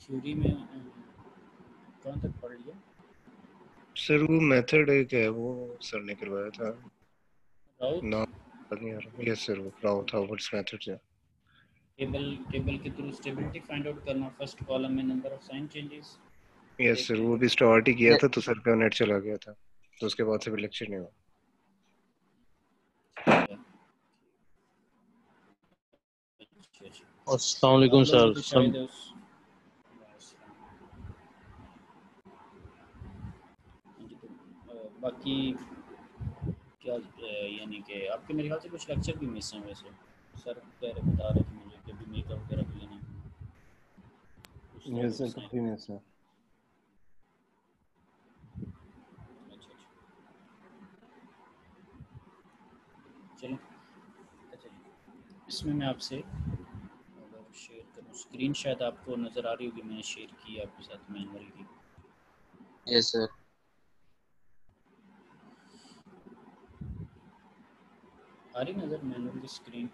Theory में कहाँ तक पढ़ लिया? सर वो मेथड है क्या है, वो सर ने करवाया था राउथ ना, नहीं आ रहा। यस सर, वो राउथ हावर्ड्स मेथड है। टेबल के थ्रू स्टेबिलिटी फाइंड आउट करना, फर्स्ट कॉलम में number of sine changes. Yes sir, वो भी स्टार्ट ही किया था तो सर का नेट चला गया था, तो उसके बाद से भी लेक्चर नहीं हुआ। अस्सलाम वालेकुम सर। शायद उस बाकी क्या यानी कि आपके मेरे ख्याल से कुछ लेक्चर भी मिस हैं वैसे। सर कह रहे बता रहे थे मुझे कि अभी मेकअप वगैरह भी लेना यस सर, काफी मिस है। अच्छा चलो अच्छा जी, इसमें मैं आपसे अगर शेयर करूँ स्क्रीन, शायद आपको नज़र आ रही होगी, मैंने शेयर की है आपके साथ मैनुअल की। Yes sir. आ रही नज़र मैनुअल की स्क्रीन?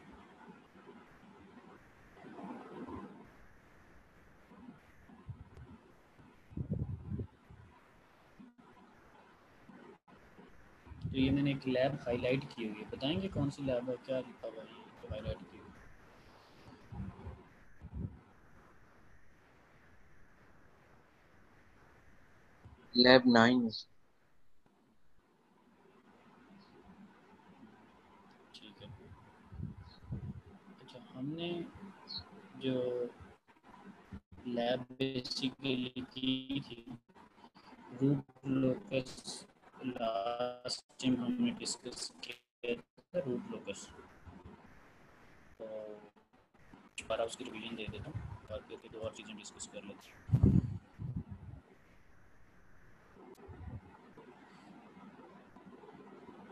तो ये मैंने एक लैब हाईलाइट की हुई है, बताएंगे कौन सी लैब है, क्या लिखा हुआ है ये हाईलाइट की हुई? लैब 9। ठीक है। अच्छा, हमने जो लैब बेसिकली की थी रूट लोकस, लास्ट टाइम हमने डिस्कस किया था रूट लोकस, तो दोबारा उसकी रिवीजन दे देता हूँ और फिर दो और चीज़ें डिस्कस कर लेते हैं।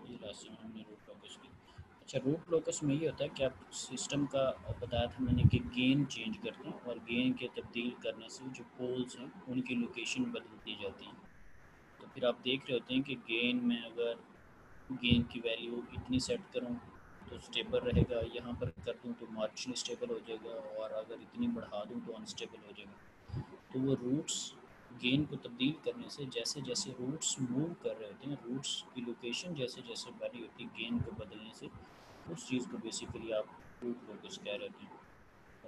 ये लास्ट टाइम हमने रूट लोकस की। अच्छा, रूट लोकस में ये होता है कि आप सिस्टम का बताया था मैंने कि गेन चेंज करते हैं और गेन के तब्दील करने से जो पोल्स हैं उनकी लोकेशन बदलती जाती है। तो फिर आप देख रहे होते हैं कि गेन में अगर गेन की वैल्यू इतनी सेट करूं तो स्टेबल रहेगा, यहाँ पर कर दूं तो मार्जिनली स्टेबल हो जाएगा, और अगर इतनी बढ़ा दूं तो अनस्टेबल हो जाएगा। तो वो रूट्स गेन को तब्दील करने से जैसे जैसे रूट्स मूव कर रहे होते हैं, रूट्स की लोकेशन जैसे जैसे बड़ी होती है गेन को बदलने से, उस चीज़ को बेसिकली आप रूट लोकस कह रहे होते हैं।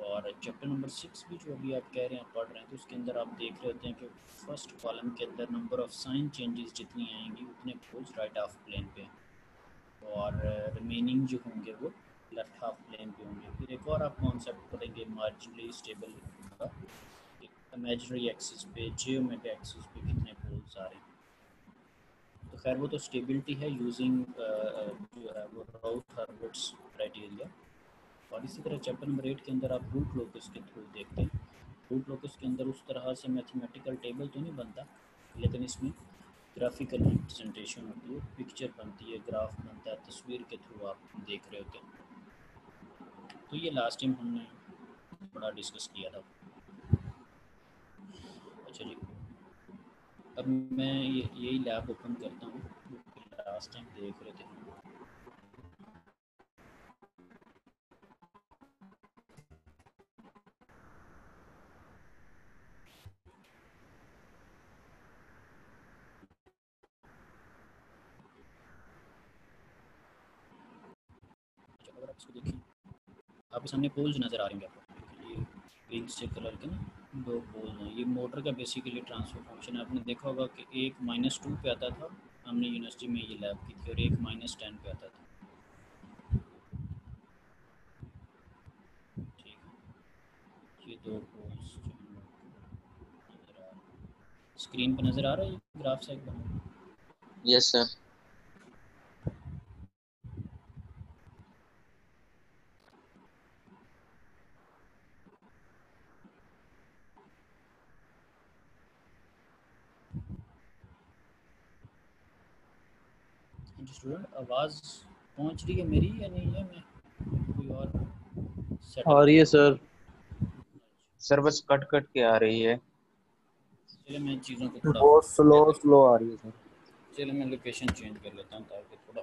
और चैप्टर नंबर 6 भी जो अभी आप कह रहे हैं पढ़ रहे हैं, तो उसके अंदर आप देख रहे होते हैं कि फर्स्ट कॉलम के अंदर नंबर ऑफ साइन चेंजेस जितनी आएंगी उतने पोल्स राइट हाफ प्लेन पे, और रिमेनिंग जो होंगे वो लेफ्ट हाफ प्लेन पे होंगे। फिर एक और आप कॉन्सेप्ट पढ़ेंगे मार्जिनली स्टेबल का, इमेजिनरी एक्सिस पे, जियोमेट्रिक एक्सिस पे कितने पोल्स आ रहे हैं। तो खैर वो तो स्टेबिलिटी है यूजिंग जो है वो राउथ हार्वर्ड्स क्राइटेरिया। और इसी तरह चैप्टर नंबर 8 के अंदर आप रूट लोकस के थ्रू देखते हैं। रूट लोकस के अंदर उस तरह से मैथमेटिकल टेबल तो नहीं बनता, लेकिन इसमें ग्राफिकल रिप्रेजेंटेशन होती है, पिक्चर बनती है, ग्राफ बनता है, तस्वीर के थ्रू आप देख रहे होते हैं। तो ये लास्ट टाइम हमने बड़ा डिस्कस किया था। अच्छा जी, अब मैं यही लैब ओपन करता हूँ, लास्ट टाइम देख रहे थे। अगर आप इसको देखें, आपके सामने पोल्स नज़र आ रहे हैं आपको, ये पिंक से कलर के ना दो पोल हैं। ये मोटर का बेसिकली ट्रांसफर फंक्शन है। आपने देखा होगा कि एक -2 पे आता था, हमने यूनिवर्सिटी में ये लैब की थी, और एक -10 पे आता था। ठीक है, ये दो पोल्स जो नज़र आ रहे हैं स्क्रीन पर नज़र आ रहा है, ये ग्राफ से बना। Yes sir. स्टूडेंट, आवाज़ पहुंच रही है मेरी या नहीं है? मैं कोई और आ सेटअप रही है सर। सर बस कट कट के आ रही है। चलिए मैं चीज़ों को थोड़ा बहुत स्लो आ रही है सर। चलिए मैं लोकेशन चेंज कर लेता हूँ ताकि थोड़ा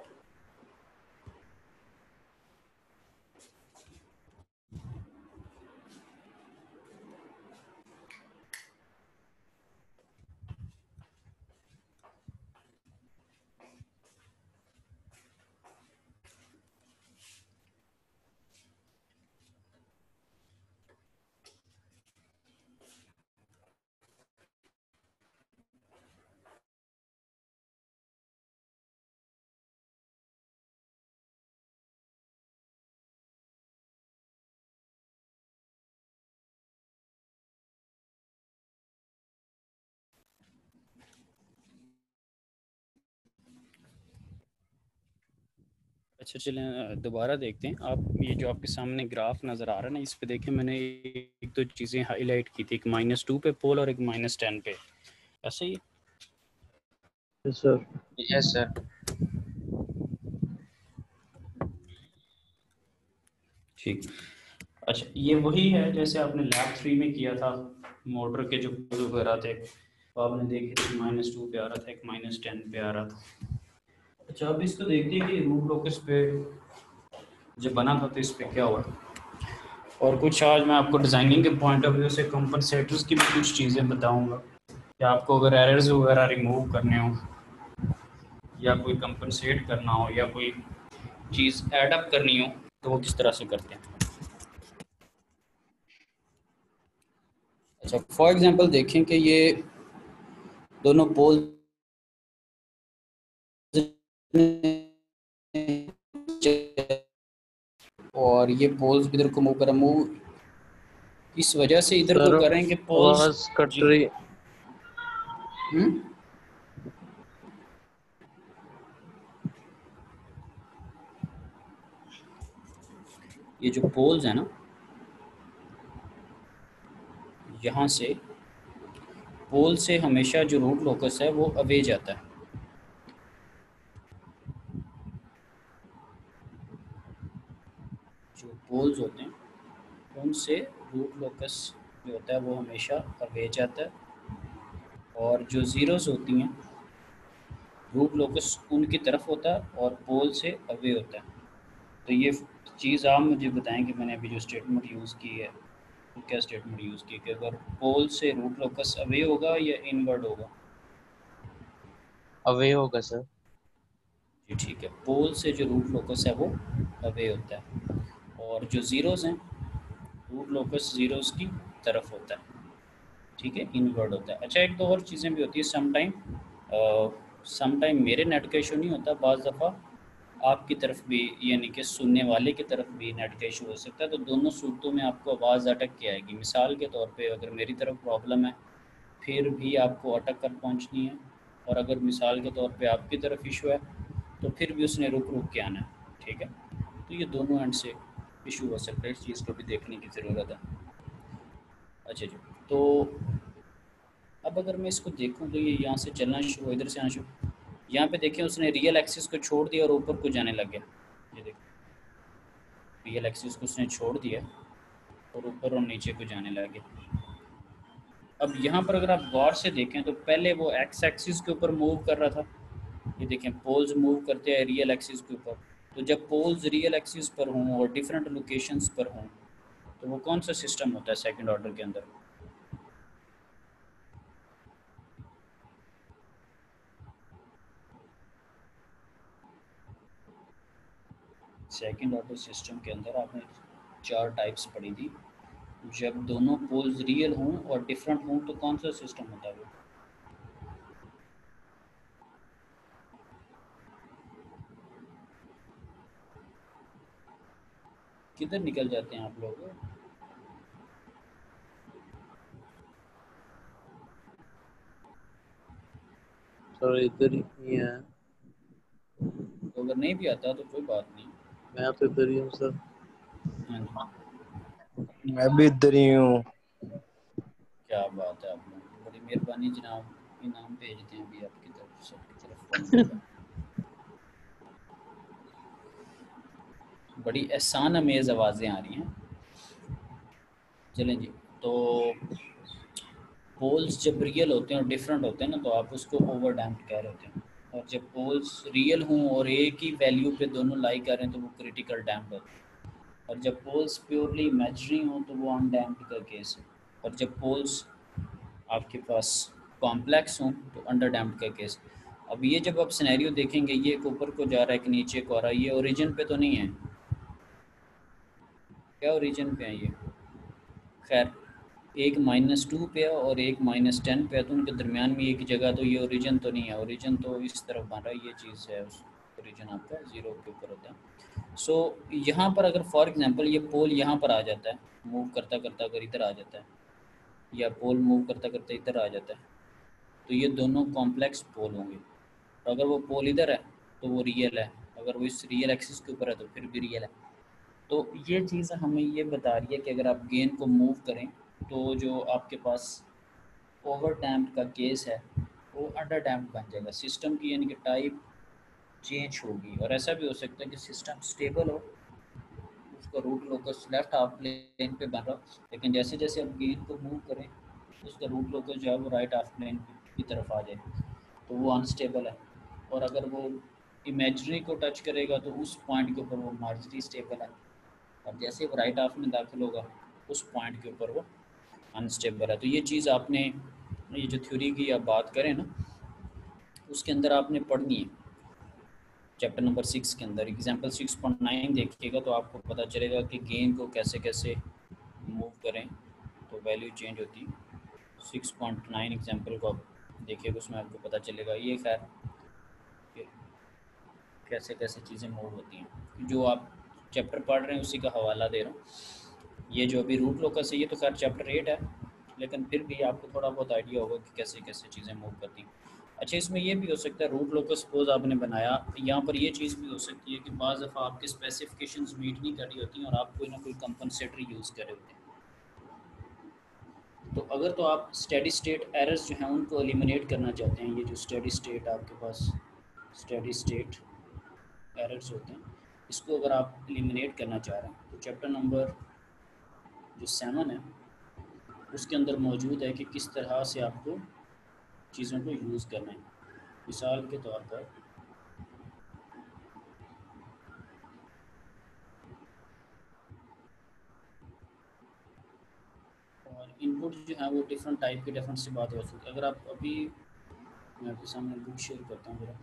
अच्छा चलें दोबारा देखते हैं। आप ये जो आपके सामने ग्राफ नज़र आ रहा है ना, इस पे देखें मैंने एक दो चीज़ें हाईलाइट की थी, एक -2 पे पोल और एक -10 पे, ऐसे ही। Yes sir. Yes sir. ठीक। अच्छा ये वही है जैसे आपने लैब 3 में किया था, मोटर के जो पोल वगैरह थे तो आपने देखे थे, -2 पे आ रहा था, एक -10 पे आ रहा था। अच्छा अब इसको देखते हैं कि रूट लोकस पे जब बना था तो इस पे क्या हुआ, और कुछ आज मैं आपको डिज़ाइनिंग के पॉइंट ऑफ व्यू से कंपनसेटर्स की भी कुछ चीज़ें बताऊंगा कि आपको अगर एरर्स वगैरह रिमूव करने हो या कोई कंपनसेट करना हो या कोई चीज़ ऐड अप करनी हो तो वो किस तरह से करते हैं। अच्छा फॉर एग्जांपल देखें कि ये दोनों पोल और ये पोल्स इधर को मूव कर मूव इस वजह से इधर को सर करें कि पोल्स। आवाज कट जी। रही। हम्म। ये जो पोल्स है ना, यहाँ से पोल से हमेशा जो रूट लोकस है वो अवे जाता है। जो पोल्स होते हैं उनसे रूट लोकस जो होता है वो हमेशा अवे जाता है, और जो ज़ीरोस होती हैं रूट लोकस उनकी तरफ होता है और पोल से अवे होता है। तो ये चीज़ आप मुझे बताएं कि मैंने अभी जो स्टेटमेंट यूज़ की है तो क्या स्टेटमेंट यूज़ की कि अगर पोल से रूट लोकस अवे होगा या इनवर्ड होगा। अवे होगा सर। जी ठीक है, पोल से जो रूट लोकस है वो अवे होता है, और जो ज़ीरोज़ हैं रूट लोकस ज़ीरोज़ की तरफ होता है, ठीक है, इनवर्ड होता है। अच्छा एक दो और चीज़ें भी होती है सम टाइम मेरे नेट का इशू नहीं होता, बाज़ दफ़ा आपकी तरफ भी यानी कि सुनने वाले की तरफ भी नेट का इशू हो सकता है, तो दोनों सूरतों में आपको आवाज़ अटक के आएगी। मिसाल के तौर पे अगर मेरी तरफ प्रॉब्लम है फिर भी आपको अटक कर पहुंचनी है, और अगर मिसाल के तौर पे आपकी तरफ इशू है तो फिर भी उसने रुक रुक के आना है, ठीक है। तो ये दोनों एंड से इशू हो सकता है, इस चीज़ को भी देखने की ज़रूरत है। अच्छा जी, तो अब अगर मैं इसको देखूं तो ये यहाँ से चलना शुरू, इधर से आना शुरू, यहाँ पे देखें उसने रियल एक्सिस को छोड़ दिया और ऊपर को जाने लग गया। ये देखिए रियल एक्सिस को उसने छोड़ दिया और ऊपर और नीचे को जाने लग गया। अब यहाँ पर अगर आप गौर से देखें तो पहले वो एक्स एक्सिस के ऊपर मूव कर रहा था, ये देखें पोल्स मूव करते हैं रियल एक्सिस के ऊपर। तो जब पोल्स रियल एक्सिस पर हों और डिफरेंट लोकेशंस पर हों तो वो कौन सा सिस्टम होता है सेकंड ऑर्डर के अंदर। सेकंड ऑर्डर सिस्टम के अंदर आपने 4 टाइप्स पढ़ी थी, जब दोनों पोल्स रियल हों और डिफरेंट हों तो कौन सा सिस्टम होता है वो। किधर निकल जाते हैं आप लोग। सर इधर ही है। तो अगर नहीं भी आता तो कोई बात नहीं। मैं तो इधर ही हूँ सर। हाँ जी, मैं भी इधर ही हूँ। क्या बात है, आप लोग बड़ी मेहरबानी जनाब, इनाम भेजते हैं अभी आपकी तरफ सबकी तरफ फोन का। बड़ी एहसान अमेज़ आवाज़ें आ रही हैं। चलें जी, तो पोल्स जब रियल होते हैं और डिफरेंट होते हैं ना तो आप उसको ओवर डैम्प्ड कह रहे होते हैं, और जब पोल्स रियल हों और एक ही वैल्यू पे दोनों लाई कर रहे हैं तो वो क्रिटिकल डैम्प्ड होते हैं, और जब पोल्स प्योरली इमेजिनरी हों तो वो अनडैम्प्ड का केस है, और जब पोल्स आपके पास कॉम्प्लेक्स हों तो अंडर डैम्प्ड का केस। अब ये जब आप सिनेरियो देखेंगे, ये एक ऊपर को जा रहा है एक नीचे को आ रहा है, ये ओरिजिन पे तो नहीं है, क्या ओरिजिन पे है ये, खैर एक -2 पे है और एक -10 पे है तो उनके दरमियान में एक जगह, तो ये ओरिजिन तो नहीं है, ओरिजिन तो इस तरफ बन रहा है, ये चीज़ है उस ओरिजिन आपका 0 के ऊपर होता है। सो यहाँ पर अगर फॉर एग्जांपल ये पोल यहाँ पर आ जाता है, मूव करता करता अगर इधर आ जाता है, या पोल मूव करता करता इधर आ जाता है, तो ये दोनों कॉम्प्लेक्स पोल होंगे, और अगर वो पोल इधर है तो वो रियल है, अगर वो इस रियल एक्सिस के ऊपर है तो फिर भी रियल है। तो ये चीज़ हमें ये बता रही है कि अगर आप गेन को मूव करें तो जो आपके पास ओवर डैम्प्ड का केस है वो अंडर डैम्प्ड बन जाएगा, सिस्टम की यानी कि टाइप चेंज होगी। और ऐसा भी हो सकता है कि सिस्टम स्टेबल हो, उसका root locus left half plane पे बन रहा हो, लेकिन जैसे जैसे आप गेन को मूव करें उसका रूट लोकस जो है वो राइट हाफ प्लेन की तरफ आ जाए, तो वो अनस्टेबल है। और अगर वो इमेजरी को टच करेगा तो उस पॉइंट के ऊपर वो मार्जिनली स्टेबल है, और जैसे वो राइट हाफ में दाखिल होगा उस पॉइंट के ऊपर वो अनस्टेबल है। तो ये चीज़ आपने, ये जो थ्योरी की आप बात करें ना, उसके अंदर आपने पढ़नी है चैप्टर नंबर 6 के अंदर। एग्जाम्पल 6.9 देखिएगा तो आपको पता चलेगा कि गेन को कैसे कैसे मूव करें तो वैल्यू चेंज होती है। 6.9 एग्जाम्पल को आप देखिएगा, उसमें आपको पता चलेगा। ये खैर कि कैसे कैसे चीज़ें मूव होती हैं, जो आप चैप्टर पढ़ रहे हैं उसी का हवाला दे रहा हूँ। ये जो अभी रूट लोकस है ये तो खैर चैप्टर 8 है, लेकिन फिर भी आपको थोड़ा बहुत आइडिया होगा कि कैसे कैसे चीज़ें मूव करती हैं। अच्छा, इसमें ये भी हो सकता है रूट लोकस सपोज आपने बनाया, यहाँ पर ये चीज़ भी हो सकती है कि बाज़ दफ़ा आपके स्पेसिफिकेशंस मीट नहीं कर रही होती हैं और आप कोई ना कोई कंपनसेटरी यूज़ कर रहे होते हैं। तो अगर तो आप स्टेडी स्टेट एरर्स जो हैं उनको एलिमिनेट करना चाहते हैं, ये जो स्टेडी स्टेट आपके पास स्टेडी स्टेट एरर्स होते हैं, इसको अगर आप एलिमिनेट करना चाह रहे हैं तो चैप्टर नंबर जो 7 है उसके अंदर मौजूद है कि किस तरह से आपको चीज़ों को यूज़ करना है। मिसाल के तौर पर और इनपुट जो है वो डिफरेंट टाइप के डिफरेंट से बात हो सकती है। अगर आप अभी, मैं आपके सामने बुक शेयर करता हूँ ज़रा।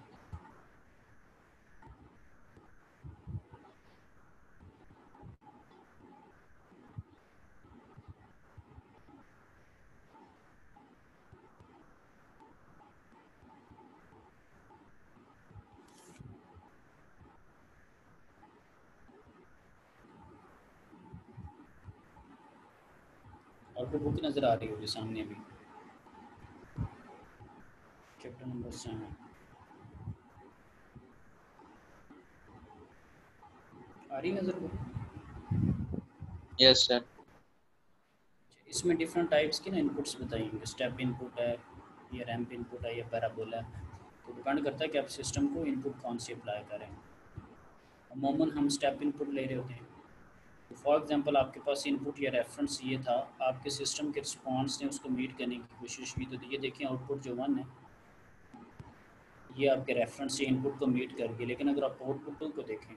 आपको बुक नज़र आ रही होगी सामने अभी, चैप्टर नंबर 7 आ रही नज़र बुक। Yes sir. इसमें डिफरेंट टाइप्स की ना इनपुट्स बताएंगे, स्टेप इनपुट है या रैंप इनपुट है या पैराबोला है, तो डिपेंड करता है कि आप सिस्टम को इनपुट कौन सी अप्लाई करें। अमूमन हम स्टेप इनपुट ले रहे होते हैं। तो फॉर एग्जांपल आपके पास इनपुट या रेफरेंस ये था, आपके सिस्टम के रिस्पॉन्स ने उसको मीट करने की कोशिश की, तो ये देखिए आउटपुट जो 1 है ये आपके रेफरेंस या इनपुट को मीट कर गया। लेकिन अगर आप आउटपुट 2 को देखें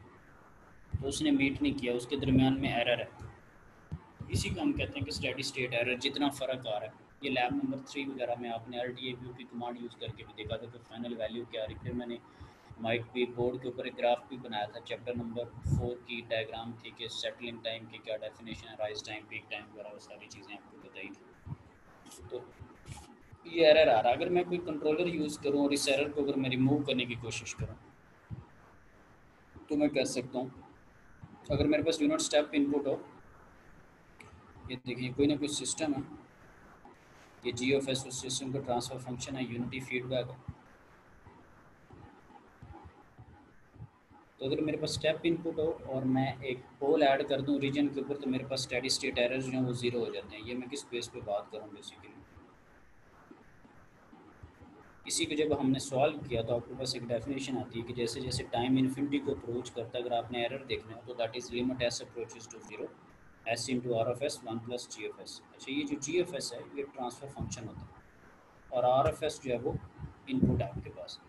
तो उसने मीट नहीं किया, उसके दरमियान में एरर है। इसी को हम कहते हैं कि स्टेडी स्टेट एरर, जितना फ़र्क आ रहा है। ये लैब नंबर 3 वगैरह में आपने RTAView की कमांड यूज़ करके भी देखा था कि फाइनल वैल्यू क्या आ रही। फिर मैंने माइट भी बोर्ड के ऊपर एक ग्राफ भी बनाया था, चैप्टर नंबर 4 की डायग्राम थी कि सेटलिंग टाइम की क्या डेफिनेशन है, राइज टाइम, पीक टाइम वगैरह, वो सारी चीज़ें आपको बताई थी। तो ये एरर आ रहा है, अगर मैं कोई कंट्रोलर यूज़ करूँ और इस एरर को अगर मैं रिमूव करने की कोशिश करूँ तो मैं कर सकता हूँ। अगर मेरे पास यूनिट स्टेप इनपुट हो, ये देखिए कोई ना कोई सिस्टम है, ये GFS उस सिस्टम का ट्रांसफ़र फंक्शन है, यूनिटी फीडबैक है। तो अगर मेरे पास स्टेप इनपुट हो और मैं एक पोल ऐड कर दूं रीजन के ऊपर, तो मेरे पास स्टेडी स्टेट एरर्स जो हैं वो ज़ीरो हो जाते हैं। ये मैं किस बेस पे बात करूँ बेसिकली, इसी को जब हमने सॉल्व किया तो आपके पास एक डेफिनेशन आती है कि जैसे जैसे टाइम इन्फिनिटी को अप्रोच करता है, अगर आपने एरर देखना हो तो that is limit s approaches to zero s into R of s 1 प्लस GFS। अच्छा, ये जो GFS है ये ट्रांसफ़र फंक्शन होता है और RFS जो है वो इनपुट है आपके पास।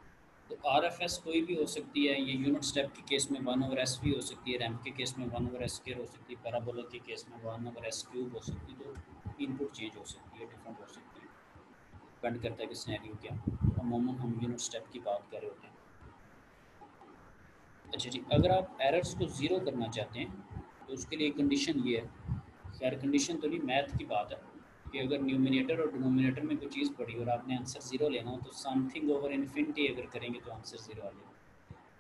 तो RFS कोई भी हो सकती है, ये यूनिट स्टेप के केस में 1/s भी हो सकती है, रैंप के केस में 1/s स्क्वायर हो सकती है, पैराबोला के केस में 1/s क्यूब हो सकती है। तो इनपुट चेंज हो सकती है, डिफरेंट हो सकती है, डिपेंड करता है कि सिनेरियो क्या। तो अमूमन हम यूनिट स्टेप की बात कर रहे होते हैं। अच्छा जी, अगर आप एरर्स को ज़ीरो करना चाहते हैं तो उसके लिए कंडीशन ये है, खैर कंडीशन तो नहीं, मैथ की बात है कि अगर न्यूमिनेटर और डिनोमिनेटर में कोई चीज़ पड़ी और आपने आंसर ज़ीरो लेना हो तो समथिंग ओवर इन्फिनिटी अगर करेंगे तो आंसर ज़ीरो आ जाएगा।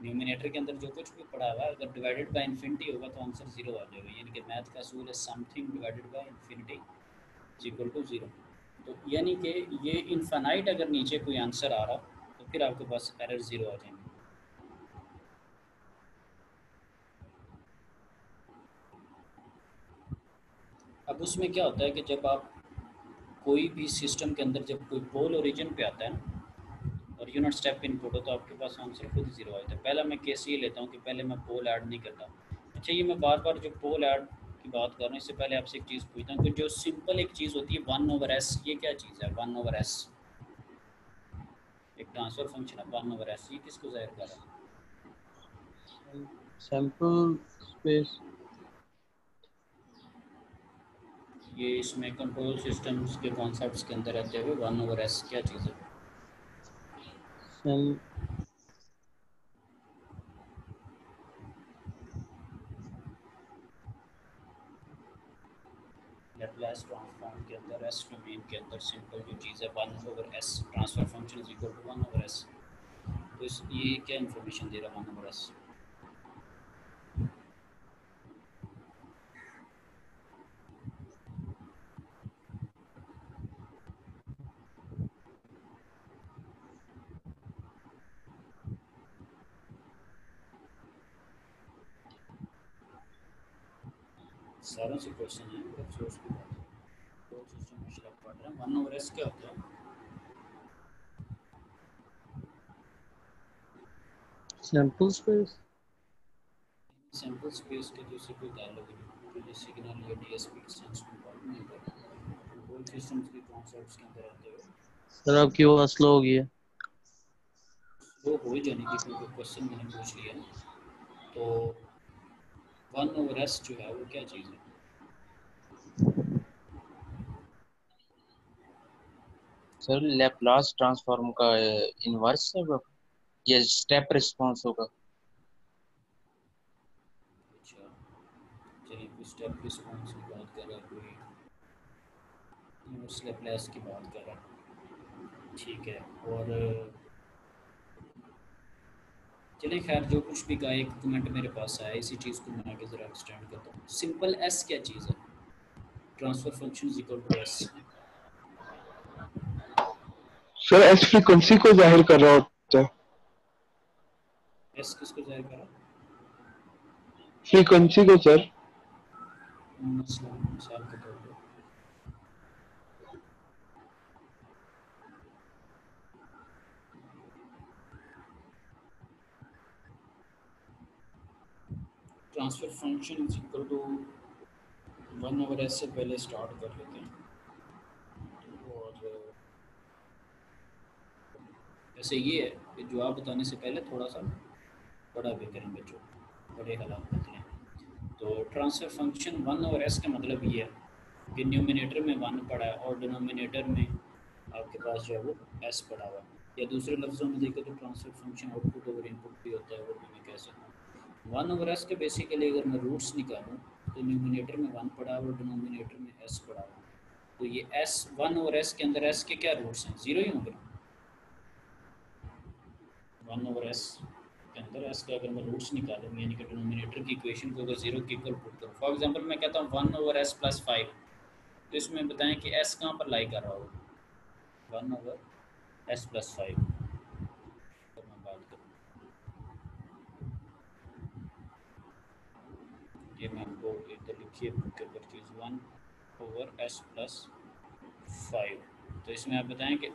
न्यूमिनेटर के अंदर जो कुछ भी पड़ा हुआ है अगर डिवाइडेड बाय इन्फिनिटी होगा तो आंसर ज़ीरो आ जाएगा, यानी कि मैथ का असूल है something divided by infinity is equal to zero. तो यानी कि ये इनफाइनाइट अगर नीचे कोई आंसर आ रहा तो फिर आपके पास एरर ज़ीरो आ जाएंगे। अब उसमें क्या होता है कि जब आप कोई भी सिस्टम के अंदर जब कोई पोल ओरिजिन पे आता है ना और यूनिट स्टेप इनपुट हो तो आपके पास आंसर खुद ही जीरो आता है। पहला मैं केस ये लेता हूँ कि पहले मैं पोल ऐड नहीं करता। अच्छा, ये मैं बार बार जो पोल ऐड की बात कर रहा हूँ इससे पहले आपसे एक चीज़ पूछता हूँ कि जो सिंपल एक चीज़ होती है 1/s, ये क्या चीज़ है 1/s? एक ट्रांसफर फंक्शन है 1/s, ये किसको ज़ाहिर कर रहा है? Sample space. ये इसमें कंट्रोल सिस्टम्स के कॉन्सेप्ट्स के अंदर रहते हुए 1/s क्या चीज़ है? लैप्लास ट्रांसफॉर्म के अंदर एस डोमेन के अंदर सिंपल जो चीज़ है 1/s, transfer function is equal to 1/s। तो इस ये क्या इन्फॉर्मेशन दे रहा है 1/s? सारों से क्वेश्चन है सोर्स की बात है। तो सिस्टम में पढ़ रहे हैं 1/s क्या होता है? Sample space. सैंपल स्पेस के तो इससे कोई ताल्लुक नहीं, तो ये सिग्नल या डीएसपी की सेंस को बात नहीं करता। कंट्रोल सिस्टम्स के कॉन्सेप्ट्स के अंदर आते हुए सर आपकी आवाज़ स्लो हो गई है। वो हो ही जाने की क्योंकि क्वेश्चन मैंने पूछ लिया ना। तो 1/s जो है वो क्या चीज़ है? सर लैप्लास ट्रांसफॉर्म का इनवर्स है वो, ये स्टेप रिस्पांस होगा। अच्छा, चलिए कोई स्टेप रिस्पॉन्स की बात कर रहा है, कोई इनवर्स लैप्लास की बात कर रहा है, ठीक है। और चलिए खैर जो कुछ भी कहा, एक कमेंट मेरे पास आया, इसी चीज़ को मैं आगे ज़रा एक्सटेंड करता हूँ। सिंपल एस क्या चीज़ है? Transfer function is equal to s. Sir s frequency को जाहिर कर रहा होता है। एस किसको जाहिर करा? फ्रीक्वेंसी को सर। मिसाल के तौर पर transfer function is equal to 1/s से पहले स्टार्ट कर लेते हैं। और वैसे ये है कि जवाब बताने से पहले थोड़ा सा बड़ा भी करें बच्चों, बड़े हालात बदलें। तो ट्रांसफर फंक्शन 1/s का मतलब ये है कि न्यूमिनेटर में 1 पड़ा है और डिनोमिनेटर में आपके पास जो है वो s पड़ा हुआ है। या दूसरे लफ्ज़ों में देखें तो transfer function output over input भी होता है, वो भी मैं कह सकता हूँ। 1/s के बेसिकली अगर मैं रूट्स निकालूँ तो न्यूमिनेटर में 1 पड़ा हुआ और डिनोमिनेटर में s पड़ा हुआ। तो ये s 1/s के अंदर s के क्या रूट्स हैं? 0 ही होंगे। 1/s के अंदर s का अगर मैं रूट्स निकालूँ यानी कि डिनोमिनेटर की इक्वेशन को अगर 0 के इक्वल पुट करूँ, फॉर एग्जांपल मैं कहता हूँ 1/s + 5, तो इसमें बताएं कि s कहाँ पर लाई कर रहा होगा? 1/s + 5 अगर मैं बात करूँ, ये मैं आपको इधर लिखिए बुक के ऊपर चीज़ 1/s + 5, तो इसमें आप बताएं कि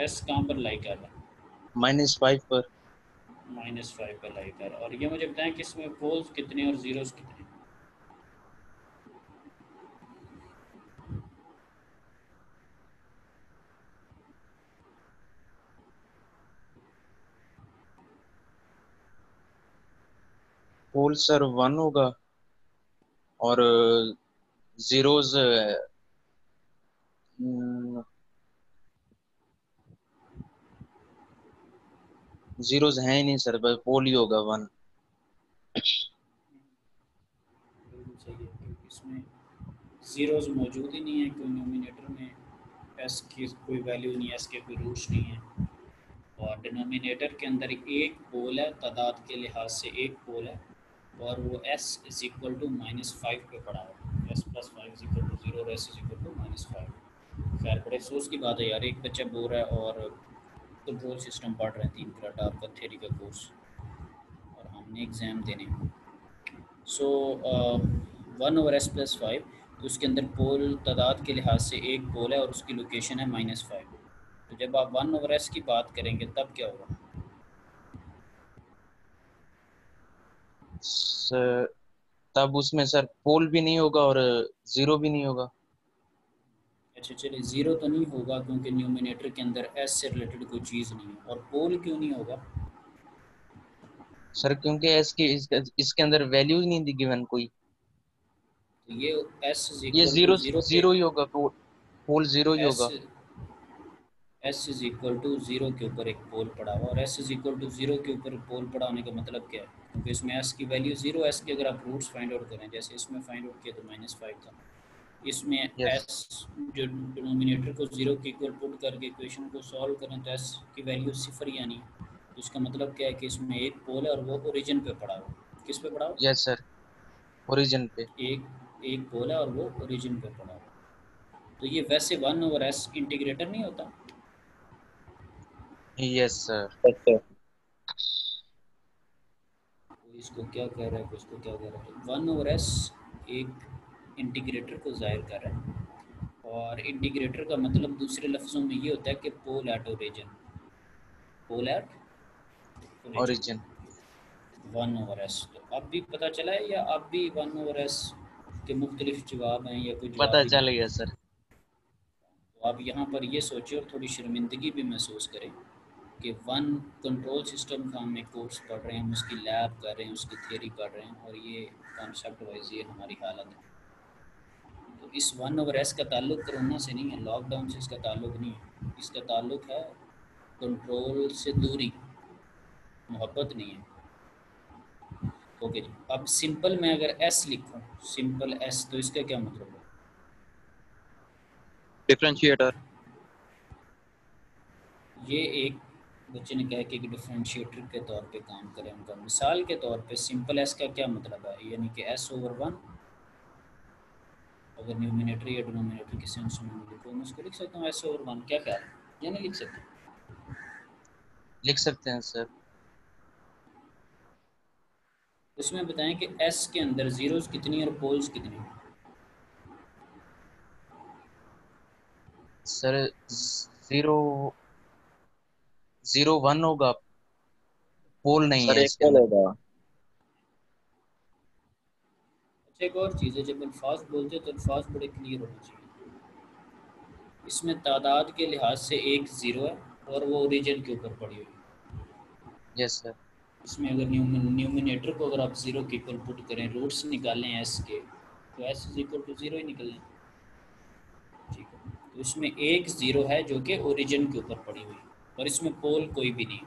s कहाँ पर लाई कर रहा है? -5 पर। -5 पर लाई कर रहा है। और ये मुझे बताएं कि इसमें पोल्स कितने और जीरोस कितने? पोल सर 1 होगा और जीरोज जीरोज हैं ही नहीं सर, बस पोल ही होगा 1। बिल्कुल सही है क्योंकि इसमें ज़ीरोज़ मौजूद ही नहीं है, कोई डिनोमिनेटर में एस की कोई वैल्यू नहीं है, एस के कोई रूट्स नहीं है। और डिनोमिनेटर के अंदर एक पोल है, तादाद के लिहाज से एक पोल है और वो s इज इक्वल टू -5 पे पड़ा है। s + 5 इज इक्वल टू 0 और s इज इक्वल टू -5। खैर बड़े अफसोस की बात है यार, एक बच्चा बोल रहा है और कंट्रोल सिस्टम पढ़ रहे हैं 3 क्रेडिट आपका थ्योरी का कोर्स और हमने एग्ज़ाम देने। सो 1/s + 5, तो उसके अंदर पोल तादाद के लिहाज से एक पोल है और उसकी लोकेशन है -5। तो जब आप 1/s की बात करेंगे तब क्या होगा? सर तब उसमें सर पोल भी नहीं होगा और जीरो भी नहीं होगा। अच्छा चलिए, ज़ीरो तो नहीं होगा क्योंकि न्यूमिनेटर के अंदर एस से रिलेटेड कोई चीज़ नहीं है। और पोल क्यों नहीं होगा? सर क्योंकि इसके अंदर वैल्यूज नहीं दी गिवन कोई। तो ये एस इज ये इक्वल टू जीरो ज़ीरो पे, जीरो ही होगा, पोल जीरो ही एस होगा। S is equal to zero के ऊपर एक पोल पड़ा हुआ, और s is equal to zero के ऊपर पोल पड़ा होने का मतलब क्या है? क्योंकि इसमें एस की वैल्यू ज़ीरो, एस की अगर आप रूट्स फाइंड आउट करें, जैसे इसमें फाइंड आउट किया तो -5 था, इसमें यस एस जो डिनोमिनेटर को ज़ीरो के इक्वल पुट करके इक्वेशन को सॉल्व करें तो एस की वैल्यू सिफर यानी, तो इसका मतलब क्या है कि इसमें एक पोल है और वो ओरिजिन पे पड़ा हुआ। किस पे पड़ा हुआ? यस सर, ओरिजिन पे। एक पोल है और वो ओरिजिन पे पड़ा हुआ। तो ये वैसे 1/s इंटीग्रेटर नहीं होता? Yes sir. कोई इसको क्या कह रहा है, कोई इसको क्या कह रहा है। 1/s एक इंटीग्रेटर को ज़ाहिर कर रहा है, और इंटीग्रेटर का मतलब दूसरे लफ्ज़ों में ये होता है कि pole at origin, pole at origin origin. 1/s। तो अब भी पता चला है, या अब भी 1/s के मुख्तलिफ जवाब हैं, या कोई जवाब पता भी चल नहीं? गया सर। तो आप यहाँ पर ये सोचें और थोड़ी शर्मिंदगी भी महसूस करें कि वन कंट्रोल सिस्टम का हम एक कोर्स पढ़ रहे हैं, हम उसकी लैब कर रहे हैं, उसकी थियरी पढ़ रहे हैं, और ये कॉन्सेप्ट वाइज ये हमारी हालत है। तो इस 1/s का ताल्लुक कोरोना से नहीं है, लॉकडाउन से इसका ताल्लुक नहीं है, इसका ताल्लुक है कंट्रोल से दूरी, मोहब्बत नहीं है। ओके जी, अब सिंपल मैं अगर एस लिखूं, सिंपल एस, तो इसका क्या मतलब है? डिफरेंशिएटर। ये एक बच्चे ने कहा कि एक डिफरेंशिएटर के तौर पे काम करें उनका। मिसाल के तौर पे सिंपल एस का क्या मतलब है? यानी कि s/1, अगर न्यूमिनेटर या डिनोमिनेटर के सेंस में लिखो, मैं उसको लिख सकता हूँ s/1, क्या ख्याल है? या नहीं लिख सकते? लिख सकते हैं सर। उसमें बताएं कि एस के अंदर जीरोस कितनी और पोल्स कितनी? सर जीरो जीरो वन होगा, पोल नहीं सर है एक इसके पोल अंदर। होगा। अच्छा, एक और चीज़ है, जब अल्फाज बोलते हैं तो अल्फाज बड़े क्लियर होने चाहिए। इसमें तादाद के लिहाज से एक ज़ीरो है और वो ओरिजिन के ऊपर पड़ी हुई है। Yes sir. इसमें अगर न्यूमिनेटर को अगर आप ज़ीरो के इक्वल पुट करें, रूट्स निकालें एस के, तो S is equal to zero ही निकलें। ठीक है, तो इसमें एक ज़ीरो है जो कि ओरिजिन के ऊपर पड़ी हुई, और इसमें पोल कोई भी नहीं है।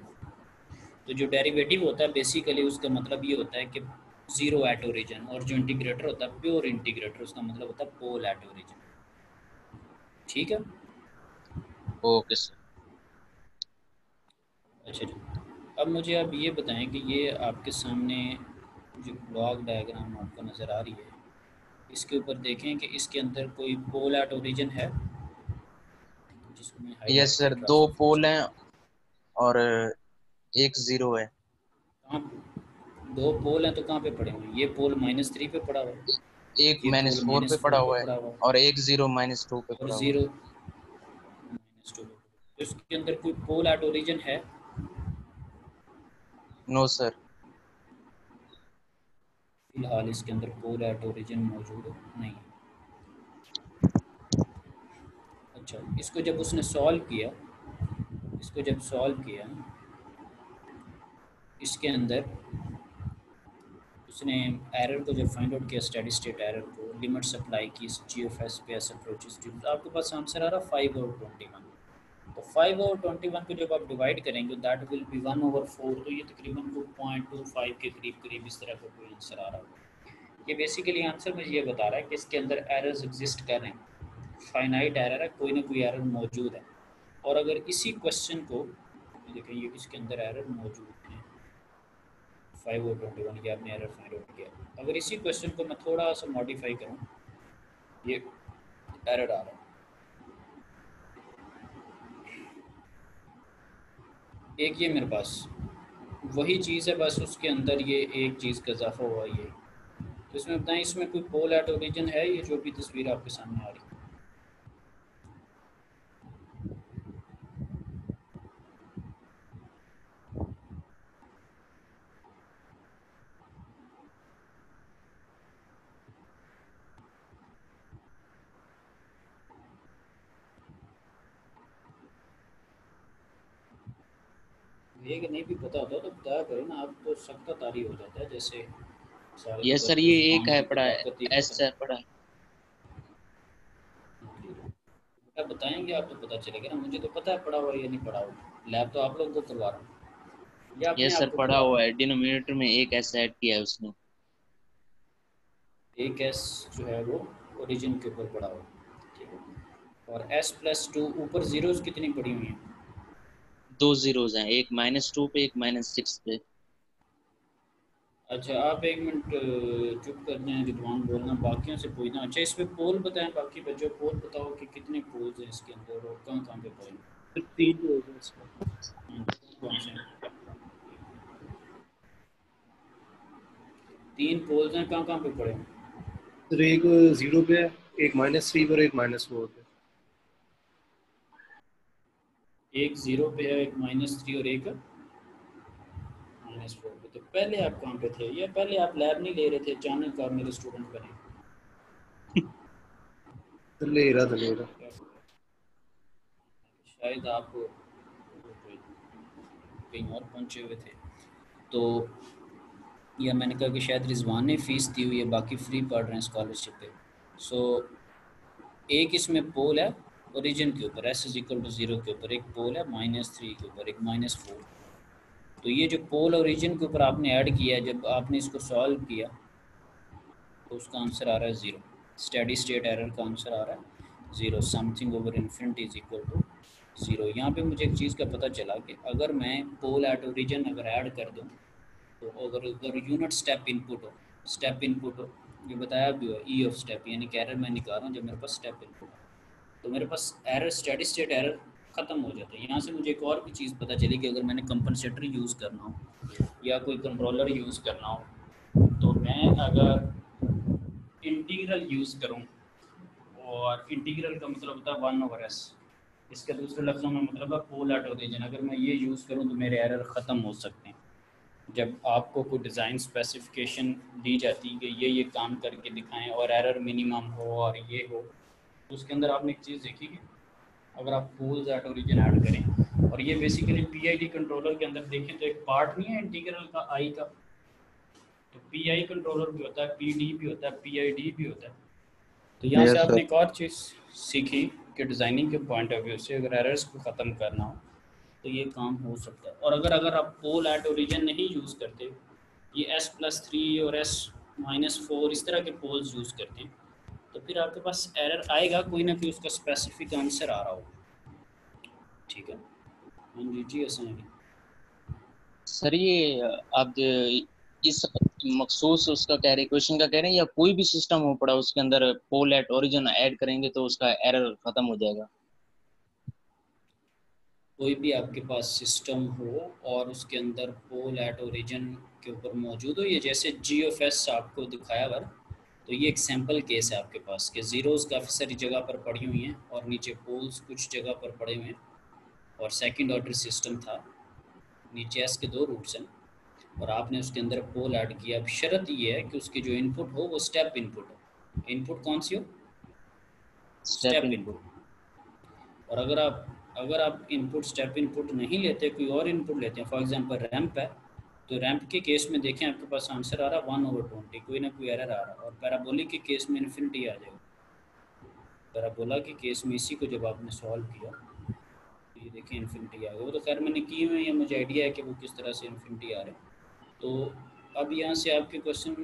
तो जो डेरिवेटिव होता है बेसिकली उसका मतलब ये होता है कि ज़ीरो एट ओरिजिन, और जो इंटीग्रेटर होता है प्योर इंटीग्रेटर, उसका मतलब होता है पोल एट ओरिजिन। ठीक है। Okay sir. अच्छा जी, अब मुझे आप ये बताएं कि ये आपके सामने जो ब्लॉक डायग्राम आपको नज़र आ रही है, इसके ऊपर देखें कि इसके अंदर कोई पोल एट ओरिजिन है जिसको मैं यस हाईलाइट सर, करके दो आपको पोल समझा हैं दूँ। और एक जीरो है। कहाँ पे? दो पोल हैं तो कहाँ पे पड़े हुए हैं? ये पोल -3 पे पड़ा हुआ है, एक ये पोल -4 पे पड़ा -4 पे हुआ है पड़ा हुआ है, और एक जीरो -2 पे और पड़ा हुआ है। ज़ीरो -2 पे। तो इसके अंदर कोई पोल एट ओरिजिन है? No sir. फिलहाल इसके अंदर पोल एट ओरिजिन मौजूद नहीं है। अच्छा, इसको जब उसने सॉल्व किया, इसको जब सॉल्व किया, इसके अंदर उसने एरर को जब फाइंड आउट किया, स्टेडी स्टेट एरर को, लिमिट्स अप्लाई की, GFS पे एस अप्रोचेस, आपके पास आंसर आ रहा 5/21। तो 5/21 को जब आप डिवाइड करेंगे दैट विल बी 1/4, तो ये तकरीबन 2.25 के करीब करीब इस तरह का कोई आंसर आ रहा है। ये बेसिकली आंसर मुझे ये बता रहा है कि इसके अंदर एरर्स एग्जिस्ट कर रहे हैं, फाइनाइट एरर है, कोई ना कोई एरर मौजूद है। और अगर इसी क्वेश्चन को देखें, ये इसके अंदर एरर मौजूद है 5/21 की आपने एरर फाइंड आउट किया, अगर इसी क्वेश्चन को मैं थोड़ा सा मॉडिफाई करूँ, ये एरर आ रहा है, एक ये मेरे पास वही चीज़ है, बस उसके अंदर ये एक चीज़ का इजाफा हुआ, ये तो इसमें बताएं, इसमें कोई पोल एट ओरिजिन है? ये जो भी तस्वीर आपके सामने आ रही है, ये कि नहीं भी पता होता तो बताया करो ना, आप तो सख्त तारी हो जाता है जैसे साल के यस बाद सर, तो ये एक जुबान है की तो पढ़ा है, ताकत ही एस खत्म। सर पढ़ा है। बेटा बताएंगे आप तो पता चलेगा ना, मुझे तो पता है पढ़ा हुआ या नहीं पढ़ा हुआ, लैब तो आप लोग को करवा रहा हूँ या अपने यस आप सर, को पढ़ा करवा रहा हुआ हूँ। है, डिनोमिनेटर में एक एस ऐड किया है उसने। एक एस जो है वो ओरिजिन के ऊपर पड़ा हुआ है, ठीक है। और S+2 ऊपर जीरोस कितनी पड़ी हुई हैं? 2 जीरोज हैं, एक -2 पे, एक -6 पे। अच्छा आप एक मिनट चुप कर जाएं, रिदवान बोलना, बाकियों से पूछना। अच्छा इसमें पोल बताएं, बाकी बच्चों पोल बताओ कि कितने पोल्स हैं इसके अंदर और कहाँ कहाँ पे पड़े हैं? फिर 3 हो गए इसमें। कौन से हैं? 3 पोल्स हैं, कहाँ कहाँ पे पड़े हैं? सर एक 0 पे है, एक -3 और एक -4 पे। एक 0 पे है, एक -3 और एक -4 पे। तो पहले आप कहाँ पे थे, या पहले आप लैब नहीं ले रहे थे, अचानक आप मेरे स्टूडेंट बने? सर ले रहा। शायद आप कहीं और पहुंचे हुए थे। तो या मैंने कहा कि शायद रिजवान ने फ़ीस दी हुई है, बाकी फ्री पढ़ रहे हैं स्कॉलरशिप पे। सो एक इसमें पोल है ओरिजिन के ऊपर, S=0 के ऊपर, एक पोल है -3 के ऊपर, एक -4। तो ये जो पोल ओरिजिन के ऊपर आपने ऐड किया है, जब आपने इसको सॉल्व किया तो उसका आंसर आ रहा है 0। स्टेडी स्टेट एरर का आंसर आ रहा है 0। Something over infinity is equal to 0। यहाँ पे मुझे एक चीज़ का पता चला कि अगर मैं पोल एट ओरिजिन अगर ऐड कर दूँ, तो अगर अगर यूनिट स्टेप इनपुट हो, ये बताया भी हुआ ई ऑफ स्टेप, यानी कि एरर मैं निकाल रहा हूँ जब मेरे पास स्टेप इनपुट हो, तो मेरे पास एरर स्टेडी स्टेट एरर ख़त्म हो जाता है। यहाँ से मुझे एक और भी चीज़ पता चली कि अगर मैंने कंपनसेटर यूज़ करना हो या कोई कंट्रोलर यूज़ करना हो, तो मैं अगर इंटीग्रल यूज़ करूँ, और इंटीग्रल का मतलब होता है 1/s, इसके दूसरे लफ्ज़ों में मतलब है पोल एट ओरिजिन, अगर मैं ये यूज़ करूँ तो मेरे एरर ख़त्म हो सकते हैं। जब आपको कोई डिज़ाइन स्पेसिफिकेशन दी जाती है कि ये काम करके दिखाएं और एरर मिनिमम हो और ये हो, तो उसके अंदर आपने एक चीज़ देखी कि अगर आप पोल्स एट ओरिजिन ऐड करें, और ये बेसिकली पीआईडी कंट्रोलर के अंदर देखें तो एक पार्ट नहीं है इंटीग्रल का आई का, तो पीआई कंट्रोलर भी होता है, पीडी भी होता है, पीआईडी भी होता है। तो यहाँ से यस आपने सर। एक और चीज़ सीखी कि डिज़ाइनिंग के पॉइंट ऑफ व्यू से अगर एरर्स को ख़त्म करना हो तो ये काम हो सकता है। और अगर आप पोल एट ओरिजिन नहीं यूज़ करते, ये S+3 और S-4 इस तरह के पोल्स यूज़ करते हैं, तो फिर आपके पास एरर आएगा, कोई ना कोई उसका स्पेसिफिक आंसर आ रहा होगा। ठीक है, हाँ जी जी हसन अली। सर ये आप इस मखसूस उसका कह रहे, क्वेश्चन का कह रहे हैं, या कोई भी सिस्टम हो पड़ा उसके अंदर पोल एट ओरिजिन ऐड करेंगे तो उसका एरर खत्म हो जाएगा? कोई भी आपके पास सिस्टम हो और उसके अंदर पोल एट ओरिजिन के ऊपर मौजूद हो, ये जैसे GFS आपको दिखाया हुआ, तो ये एक सैम्पल केस है आपके पास कि ज़ीरोज़ काफ़ी सारी जगह पर पड़ी हुई हैं और नीचे पोल्स कुछ जगह पर पड़े हुए हैं, और सेकंड ऑर्डर सिस्टम था, नीचे एस के 2 रूट्स हैं और आपने उसके अंदर पोल ऐड किया। अब शर्त ये है कि उसकी जो इनपुट हो वो स्टेप इनपुट हो। इनपुट कौन सी हो? Step step input. इनपुट। और अगर आप इनपुट स्टेप इनपुट नहीं लेते, कोई और इनपुट लेते हैं, फॉर एग्जांपल रैंप है, तो रैंप के केस में देखें आपके पास आंसर आ रहा है 1/20, कोई ना कोई एरर आ रहा है, और पैराबोलिक के केस में इन्फिनिटी आ जाएगा। पैराबोला के केस में इसी को जब आपने सॉल्व किया, ये देखिए इन्फिनिटी आ गया। वो तो खैर मैंने की हुई है, मुझे आइडिया है कि वो किस तरह से इन्फिनिटी आ रहे हैं। तो अब यहाँ से आपके क्वेश्चन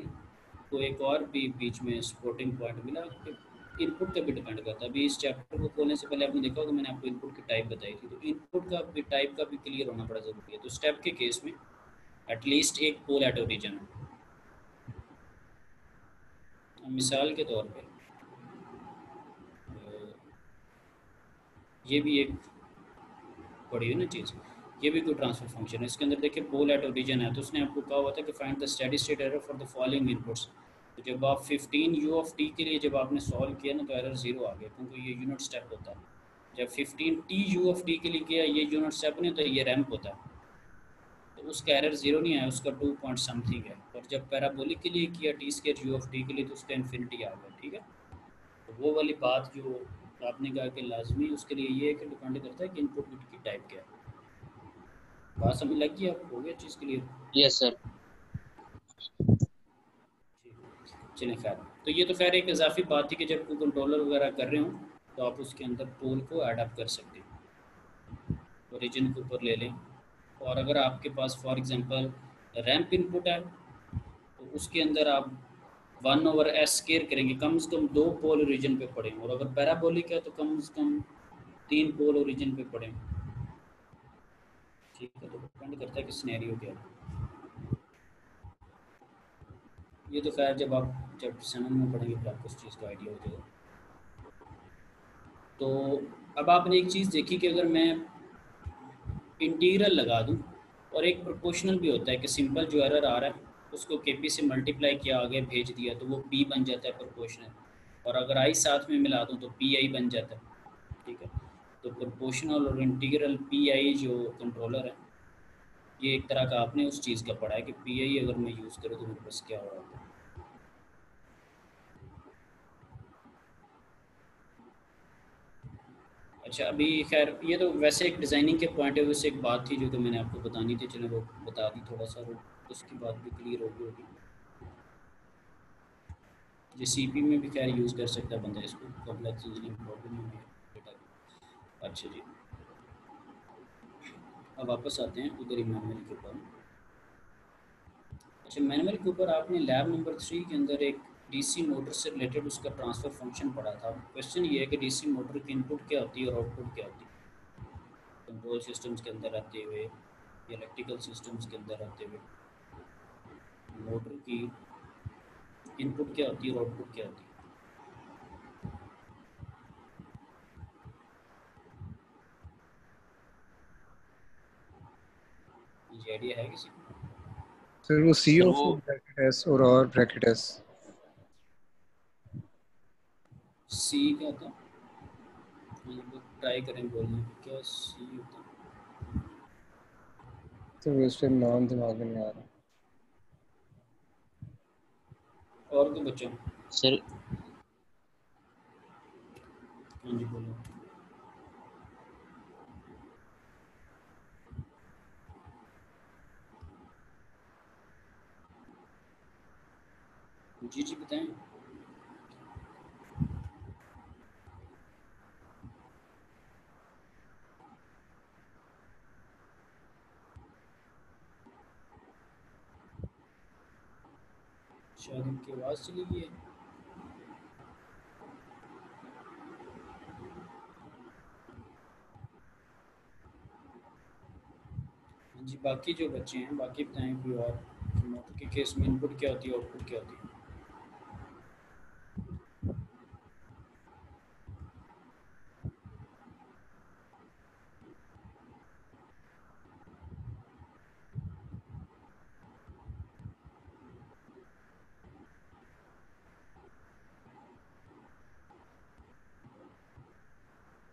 को एक और भी बीच में सपोर्टिंग पॉइंट मिला कि इनपुट का भी डिपेंड करता है। अभी इस चैप्टर को खोलने से पहले आपने देखा होगा मैंने आपको इनपुट की टाइप बताई थी, तो इनपुट का भी टाइप का भी क्लियर होना बड़ा ज़रूरी है। तो स्टेप के केस में एटलीस्ट एक पोल एट ओरिजिन है। मिसाल के तौर पे ये भी एक पड़ी हुई ना चीज़, ये भी कोई ट्रांसफर फंक्शन है, इसके अंदर देखिए पोल एट ओरिजिन है, तो उसने आपको कहा हुआ था कि find the steady state error for the following inputs. तो जब आप 15 u ऑफ t के लिए जब आपने सॉल्व किया ना तो एरर 0 आ गया, क्योंकि ये यूनिट स्टेप होता है। जब 15 t u ऑफ t के लिए किया ये यूनिट स्टेप नहीं, तो ये रैंप होता है, तो उसका एरर 0 नहीं आया, उसका 2 पॉइंट समथिंग है। और जब पैराबोलिक के लिए किया T square you of T के लिए तो उसका इन्फिनिटी आ गया। ठीक है, तो वो वाली बात जो आपने कहा कि लाजमी, उसके लिए ये है कि डिपेंड करता है कि इनपुट बिट की टाइप क्या है। बात समझ लग गई आपको? हो गया चीज़ क्लियर? Yes sir. चलें खैर, तो ये तो खैर एक इजाफी बात थी कि जब कोई कंट्रोलर वगैरह कर रहे हो तो आप उसके अंदर पोल को ऐड अप कर सकते हैं, ओरिजिन के ऊपर ले लें। और अगर आपके पास फॉर एग्जांपल रैंप इनपुट है तो उसके अंदर आप 1/s स्केयर करेंगे, कम से कम 2 पोल ओरिजिन पे पड़े, और अगर पैराबोलिक है तो कम से कम 3 पोल ओरिजिन पे पड़े। ठीक है, तो डिपेंड करता है कि सिनेरियो क्या है। ये तो खैर जब आप जब सनम में पढ़ेंगे फिर आपको उस चीज़ का आइडिया हो जाएगा। तो अब आपने एक चीज़ देखी कि अगर मैं इंटीग्रल लगा दूं, और एक प्रोपोर्शनल भी होता है कि सिंपल जो एरर आ रहा है उसको केपी से मल्टीप्लाई किया, आगे भेज दिया, तो वो पी बन जाता है प्रोपोर्शनल, और अगर आई साथ में मिला दूं तो पी आई बन जाता है। ठीक है, तो प्रोपोर्शनल और इंटीग्रल पी आई जो कंट्रोलर है, ये एक तरह का आपने उस चीज़ का पढ़ा है कि पी आई अगर मैं यूज़ करूँ तो मेरे पास क्या हो रहा है। अच्छा, अभी खैर ये तो वैसे एक डिज़ाइनिंग के पॉइंट ऑफ व्यू से एक बात थी जो कि मैंने आपको बतानी थी, चलो वो बता दी थोड़ा सा, वो उसकी बात भी क्लियर होगी। ये सीपी में भी खैर यूज़ कर सकता है बंदा इसको, कॉम्प्लेक्स इंजीनियरिंग प्रॉब्लम में भी डेटा की। अच्छा जी, अब वापस आते हैं उधर ही मैनुअल के ऊपर। अच्छा, मैनुअल के ऊपर आपने लैब नंबर 3 के अंदर एक डीसी मोटर से रिलेटेड उसका ट्रांसफ़र फंक्शन पढ़ा था। क्वेश्चन ये है कि डीसी मोटर की इनपुट क्या होती है और आउटपुट क्या होती है, कंट्रोल सिस्टम्स के अंदर आते हुए, इलेक्ट्रिकल सिस्टम्स के अंदर आते हुए मोटर की इनपुट क्या होती है और आउटपुट क्या होती है। ये आइडिया है किसी को? सर वो सी सर ऑफ वो ब्रैकेट एस और ब्रैकेट एस। सी क्या था? ट्राई करें बोलने की, क्या सी होता है? तो इस टाइम नाम दिमाग में नहीं आ रहा। और कोई बच्चों? सर हाँ जी बोलो। जी जी बताएं। शायद उनकी आवाज़ चली गई है। हाँ जी, बाकी जो बच्चे हैं बाकी बताएं कोई और, मोटर के केस में इनपुट क्या होती है आउटपुट क्या होती है।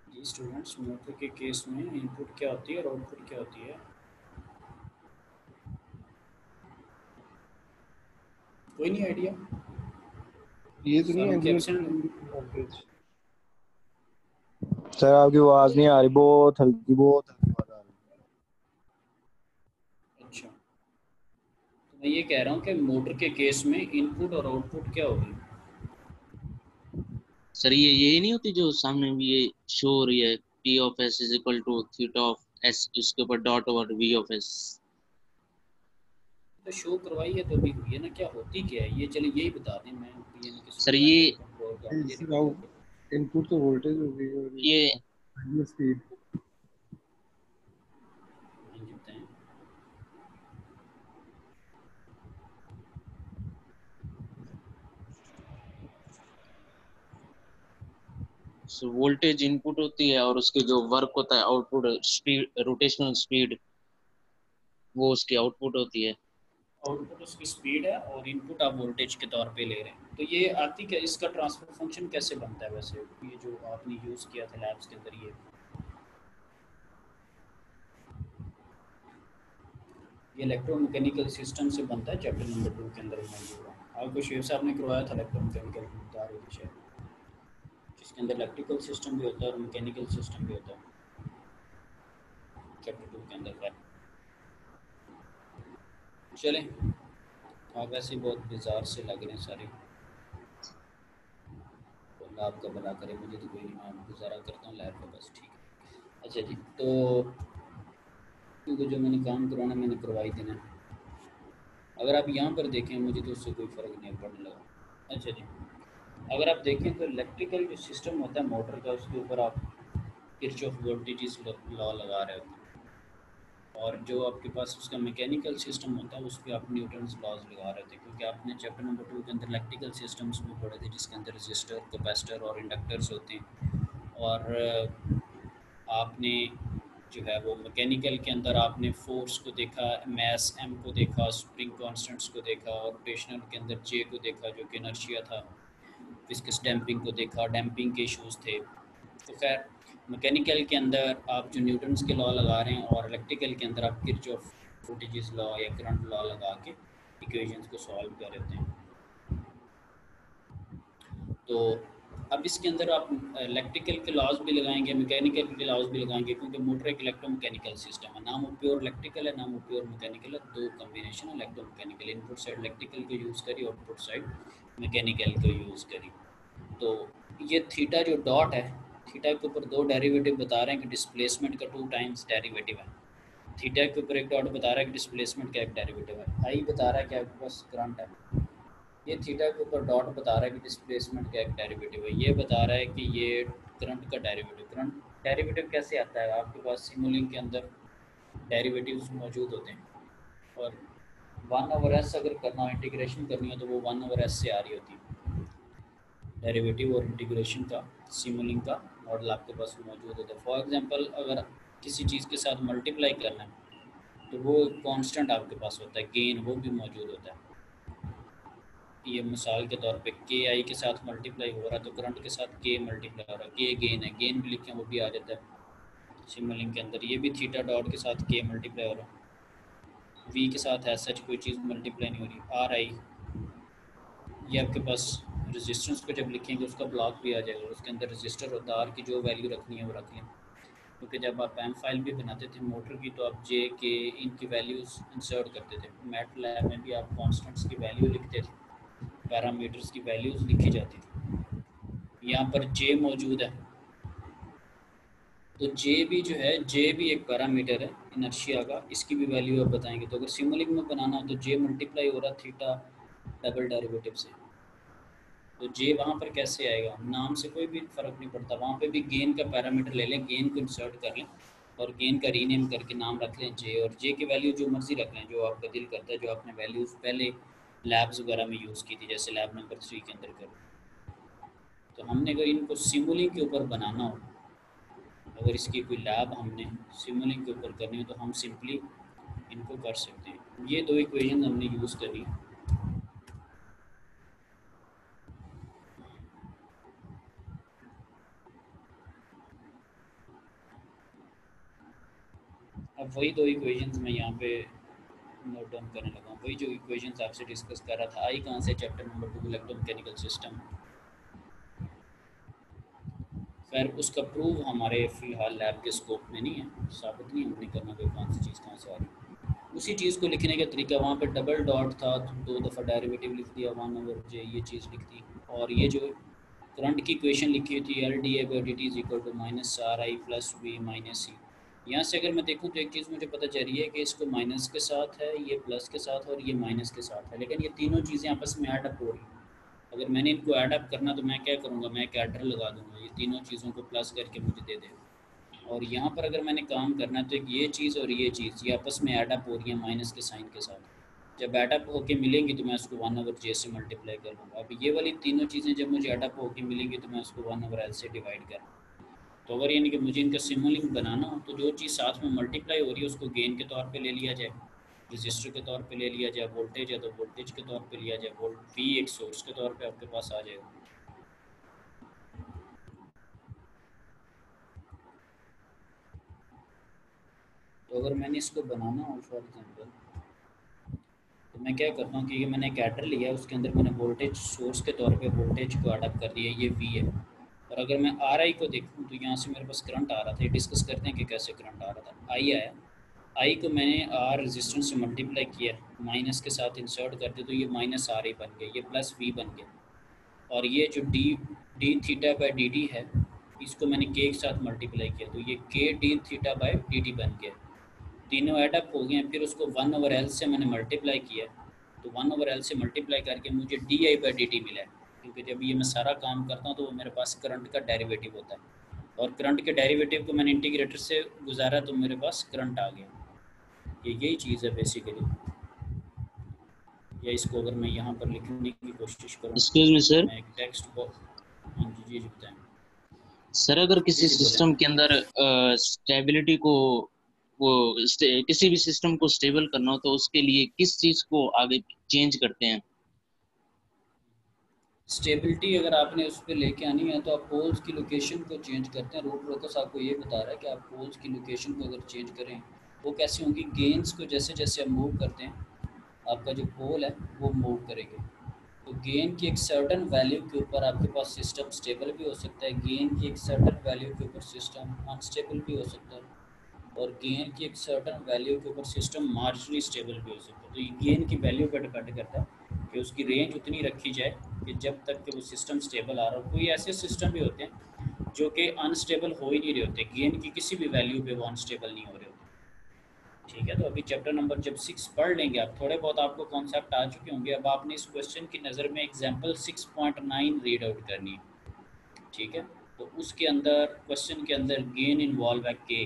जी स्टूडेंट्स, मोटर के केस में इनपुट क्या होती है और आउटपुट क्या होती है? कोई नहीं आइडिया? ये तो नहीं सारों के है एब्सेंट। वोल्टेज। सर आपकी आवाज नहीं आ रही, बहुत हल्की आवाज आ रही है। अच्छा, तो मैं ये कह रहा हूँ कि मोटर के केस में इनपुट और आउटपुट क्या होगी? सर ये यही नहीं होती जो सामने भी ये शो हो रही है, P of S is equal to theta of S, उसके ऊपर dot over V of S। तो शो करवाई है तो अभी हुई है ना, क्या होती क्या है ये, चलिए यही बता दें। मैं यानी कि सर ये स्टूडेंट कंट्रोल का मुझे नहीं पता। इनपुट तो वोल्टेज हो गई और ये स्पीड। हाँ जी बताएं। वोल्टेज इनपुट होती है और उसके जो वर्क होता है आउटपुट, स्पीड, रोटेशनल स्पीड, वो उसकी आउटपुट होती है। आउटपुट उसकी स्पीड है और इनपुट आप वोल्टेज के तौर पे ले रहे हैं। तो ये आती क्या, इसका ट्रांसफर फंक्शन कैसे बनता है वैसे, ये जो आपने यूज़ किया था लैब्स के अंदर, ये इलेक्ट्रोमैकेनिकल सिस्टम से बनता है, चैप्टर नंबर 2 के अंदर मौजूद है। आपको शेर साहब ने करवाया था इलेक्ट्रोमैकेनिकल की बता रही थी शायद, जिसके अंदर इलेक्ट्रिकल सिस्टम भी होता है और मैकेनिकल सिस्टम भी होता है चैप्टर 2 के अंदर है। चलें, आप वैसे बहुत बाजार से लग रहे हैं सारे, तो अल्लाह आपका भला करे, मुझे तो कोई नहीं, मैं गुजारा करता हूँ लैब का बस, ठीक है। अच्छा जी, तो क्योंकि जो मैंने काम करवाना मैंने करवाई देना है। अगर आप यहाँ पर देखें मुझे तो उससे कोई फ़र्क नहीं पड़ने लगा। अच्छा जी, अगर आप देखें तो इलेक्ट्रिकल जो सिस्टम होता है मोटर का, उसके ऊपर आप किरचॉफ वोल्टेजेस लॉ लगा रहे होते हैं, और जो आपके पास उसका मैकेनिकल सिस्टम होता है उस पर आप न्यूटन्स लॉज लगा रहे थे, क्योंकि आपने चैप्टर नंबर 2 के अंदर इलेक्ट्रिकल सिस्टम्स में पढ़े थे, जिसके अंदर रजिस्टर, कैपेसिटर और इंडक्टर्स होते हैं। और आपने जो है वो मैकेनिकल के अंदर आपने फोर्स को देखा, मैस एम को देखा, स्प्रिंग कांस्टेंट्स को देखा, और रोटेशनल के अंदर जे को देखा जो कि इनर्शिया था, विस्कस डैम्पिंग को देखा, डैम्पिंग के इश्यूज़ थे। तो खैर मैकेनिकल के अंदर आप जो न्यूटन्स के लॉ लगा रहे हैं, और इलेक्ट्रिकल के अंदर आप किरचॉफ वोल्टेजेस लॉ या करंट लॉ लगा के इक्वेशंस को सॉल्व कर रहे हैं। तो अब इसके अंदर आप इलेक्ट्रिकल के लॉज भी लगाएंगे, मैकेनिकल के लॉज भी लगाएंगे, क्योंकि मोटर एक इलेक्ट्रोमैकेनिकल सिस्टम है, नाम वो प्योर इलेक्ट्रिकल है, नाम वो प्योर मैकेनिकल है, दो combination electromechanical, input side electrical को यूज़ करी, आउटपुट साइड मैकेनिकल को यूज़ करी। तो ये थीटा जो डॉट है, थीटा के ऊपर दो डेरिवेटिव बता रहे हैं कि डिस्प्लेसमेंट का 2 टाइम्स डेरिवेटिव है, थीटा के ऊपर एक डॉट बता रहा है कि डिस्प्लेसमेंट का एक डेरिवेटिव है, आई बता रहा है कि आपके पास करंट है, ये थीटा के ऊपर डॉट बता रहा है कि डिस्प्लेसमेंट का एक डेरिवेटिव है, ये बता रहा है कि ये करंट का डेरिवेटिव। करंट डेरिवेटिव कैसे आता है, आपके पास सिमुलिंक के अंदर डेरिवेटिव्स मौजूद होते हैं, और 1/s अगर करना हो, इंटीग्रेशन करनी हो, तो वो 1/s से आ रही होती है डेरिवेटिव, और इंटीग्रेशन का सिमुलिंक का मॉडल आपके पास मौजूद होता है। फॉर एग्जांपल अगर किसी चीज़ के साथ मल्टीप्लाई करना है तो वो कांस्टेंट आपके पास होता है, गेन वो भी मौजूद होता है। ये मिसाल के तौर पे के आई के साथ मल्टीप्लाई हो रहा है तो करंट के साथ के मल्टीप्लाई हो रहा है, के गेन है, गेन भी लिखें वो भी आ जाता है सिमुलिंक के अंदर। ये भी थीटा डॉट के साथ के मल्टीप्लाई हो रहा है, वी के साथ ऐसा कोई चीज़ मल्टीप्लाई नहीं हो रही, आर आई, ये आपके पास रेजिस्टेंस को जब लिखेंगे उसका ब्लॉक भी आ जाएगा, उसके अंदर रजिस्टर होता है, आर की जो वैल्यू रखनी है वो रख लें, क्योंकि जब आप एम फाइल भी बनाते थे मोटर की तो आप जे के इनकी वैल्यूज़ इंसर्ट करते थे, मैट लैब में भी आप कॉन्स्टेंट्स की वैल्यू लिखते थे, पैरामीटर्स की वैल्यूज़ लिखी जाती थी। यहाँ पर जे मौजूद है, तो जे भी जो है, जे भी एक पैरामीटर है इनर्शिया का, इसकी भी वैल्यू आप बताएंगे। तो अगर सिमुलिंक में बनाना हो तो जे मल्टीप्लाई हो रहा थीटा डबल डेरिवेटिव से, तो जे वहाँ पर कैसे आएगा, नाम से कोई भी फ़र्क नहीं पड़ता, वहाँ पे भी गेन का पैरामीटर ले लें, गेन को इंसर्ट कर लें और गेन का रीनेम करके नाम रख लें जे, और जे की वैल्यू जो मर्ज़ी रख लें, जो आपका दिल करता है, जो आपने वैल्यूज़ पहले लैब्स वगैरह में यूज़ की थी, जैसे लैब नंबर 3 के अंदर कर। तो हमने अगर इनको सिमुलिंक के ऊपर बनाना हो, अगर इसकी कोई लैब हमने सिमुलिंक के ऊपर करनी हो तो हम सिंपली इनको कर सकते हैं। ये दो इक्वेशन हमने यूज़ करी, अब वही दो इक्वेशंस मैं यहाँ पे नोट डाउन करने लगा हूँ, वही जो इक्वेशंस आपसे डिस्कस कर रहा था। आई कहाँ से, चैप्टर नंबर 2 इलेक्ट्रोमैकेनिकल सिस्टम। खैर उसका प्रूव हमारे फ़िलहाल लैब के स्कोप में नहीं है, साबित नहीं हमने करना कोई कौन सी चीज़ कहाँ से आ रही है। उसी चीज़ को लिखने का तरीका, वहाँ पे डबल डॉट था तो 2 दफ़ा डेरिवेटिव लिख दिया, 1/j ये चीज़ लिख दी, और ये जो करंट की इक्वेशन लिखी हुई थी L D A by D T is equal to minus R I plus V minus C. यहाँ से अगर मैं देखूँ तो एक चीज़ मुझे पता चल रही है कि इसको माइनस के साथ है, ये प्लस के साथ और ये माइनस के साथ है, लेकिन ये तीनों चीज़ें आपस में ऐड अप हो रही हैं। अगर मैंने इनको ऐड अप करना तो मैं क्या करूँगा, मैं एक एडर लगा दूँगा, ये तीनों चीज़ों को प्लस करके मुझे दे देगा। और यहाँ पर अगर मैंने काम करना है तो एक ये चीज़ और ये चीज़ ये आपस में ऐड अप हो रही है माइनस के साइन के साथ, जब एडअप होके मिलेंगी तो मैं उसको 1/j से मल्टीप्लाई कर लूँगा। अब ये वाली तीनों चीज़ें जब मुझे एडअप होके मिलेंगी तो मैं उसको 1/l से डिवाइड कर। तो अगर यानी कि मुझे इनका सिमुलिंक बनाना हो तो जो चीज़ साथ में मल्टीप्लाई हो रही है उसको गेन के तौर पे ले लिया जाए, रजिस्टर के तौर पे ले लिया जाए, वोल्टेज है तो वोल्टेज के तौर पे लिया जाए, वोल्ट वी एक सोर्स के तौर पे आपके पास आ जाएगा। तो अगर मैंने इसको बनाना हो फॉर एग्जाम्पल, तो मैं क्या करता हूँ कि ये मैंने एक एडर लिया, उसके अंदर मैंने वोल्टेज सोर्स के तौर पे वोल्टेज को अडॉप्ट कर दिया, ये वी है। और अगर मैं आर आई को देखूँ तो यहाँ से मेरे पास करंट आ रहा था, ये डिस्कस करते हैं कि कैसे करंट आ रहा था। आई आया, आई को मैंने आर रेजिस्टेंस से मल्टीप्लाई किया, माइनस के साथ इंसर्ट कर दिया तो ये माइनस आर आई बन गया, ये प्लस वी बन गया। और ये जो D theta by D T है, इसको मैंने के के साथ मल्टीप्लाई किया तो ये के D theta by D T बन गया। तीनों एडअप हो गए हैं, फिर उसको 1/L से मैंने मल्टीप्लाई किया, तो 1/L से मल्टीप्लाई करके मुझे D I by D T मिला है, क्योंकि जब ये मैं सारा काम करता हूँ तो वो मेरे पास करंट का डेरिवेटिव होता है, और करंट के डेरिवेटिव को मैंने इंटीग्रेटर से गुजारा तो मेरे पास करंट आ गया। ये यही चीज़ है बेसिकली। या इसको अगर मैं यहाँ पर लिखने की कोशिश करूँ, एक्सक्यूज मी सर, मैं एक टेक्स्ट बॉक्स, हाँ जी जी बताएँ। सर अगर किसी जी जी बोलें। सिस्टम के अंदर स्टेबिलिटी को किसी भी सिस्टम को स्टेबल करना हो तो उसके लिए किस चीज को आगे चेंज करते हैं? स्टेबिलिटी अगर आपने उस पर लेके आनी है तो आप पोल्स की लोकेशन को चेंज करते हैं। रूट लोकस आपको ये बता रहा है कि आप पोल्स की लोकेशन को अगर चेंज करें वो कैसे होंगी, गेन्स को जैसे जैसे आप मूव करते हैं आपका जो पोल है वो मूव करेंगे। तो गेन की एक सर्टन वैल्यू के ऊपर आपके पास सिस्टम स्टेबल भी हो सकता है, गेन की एक सर्टन वैल्यू के ऊपर सिस्टम अनस्टेबल भी हो सकता है, और गेन की एक सर्टन वैल्यू के ऊपर सिस्टम मार्जिनली स्टेबल भी हो सकता है। तो ये गेन की वैल्यू पर डिपेंड करता है कि उसकी रेंज उतनी रखी जाए कि जब तक कि वो सिस्टम स्टेबल आ रहा हो। कोई ऐसे सिस्टम भी होते हैं जो कि अनस्टेबल हो ही नहीं रहे होते, गेन की किसी भी वैल्यू पे वो अनस्टेबल नहीं हो रहे होते। ठीक है, तो अभी चैप्टर नंबर जब 6 पढ़ लेंगे आप, थोड़े बहुत आपको कॉन्सेप्ट आ चुके होंगे। अब आपने इस क्वेश्चन की नज़र में एग्जाम्पल 6.9 रीड आउट करनी है। ठीक है, तो उसके अंदर क्वेश्चन के अंदर गेन इन्वॉल्व है के,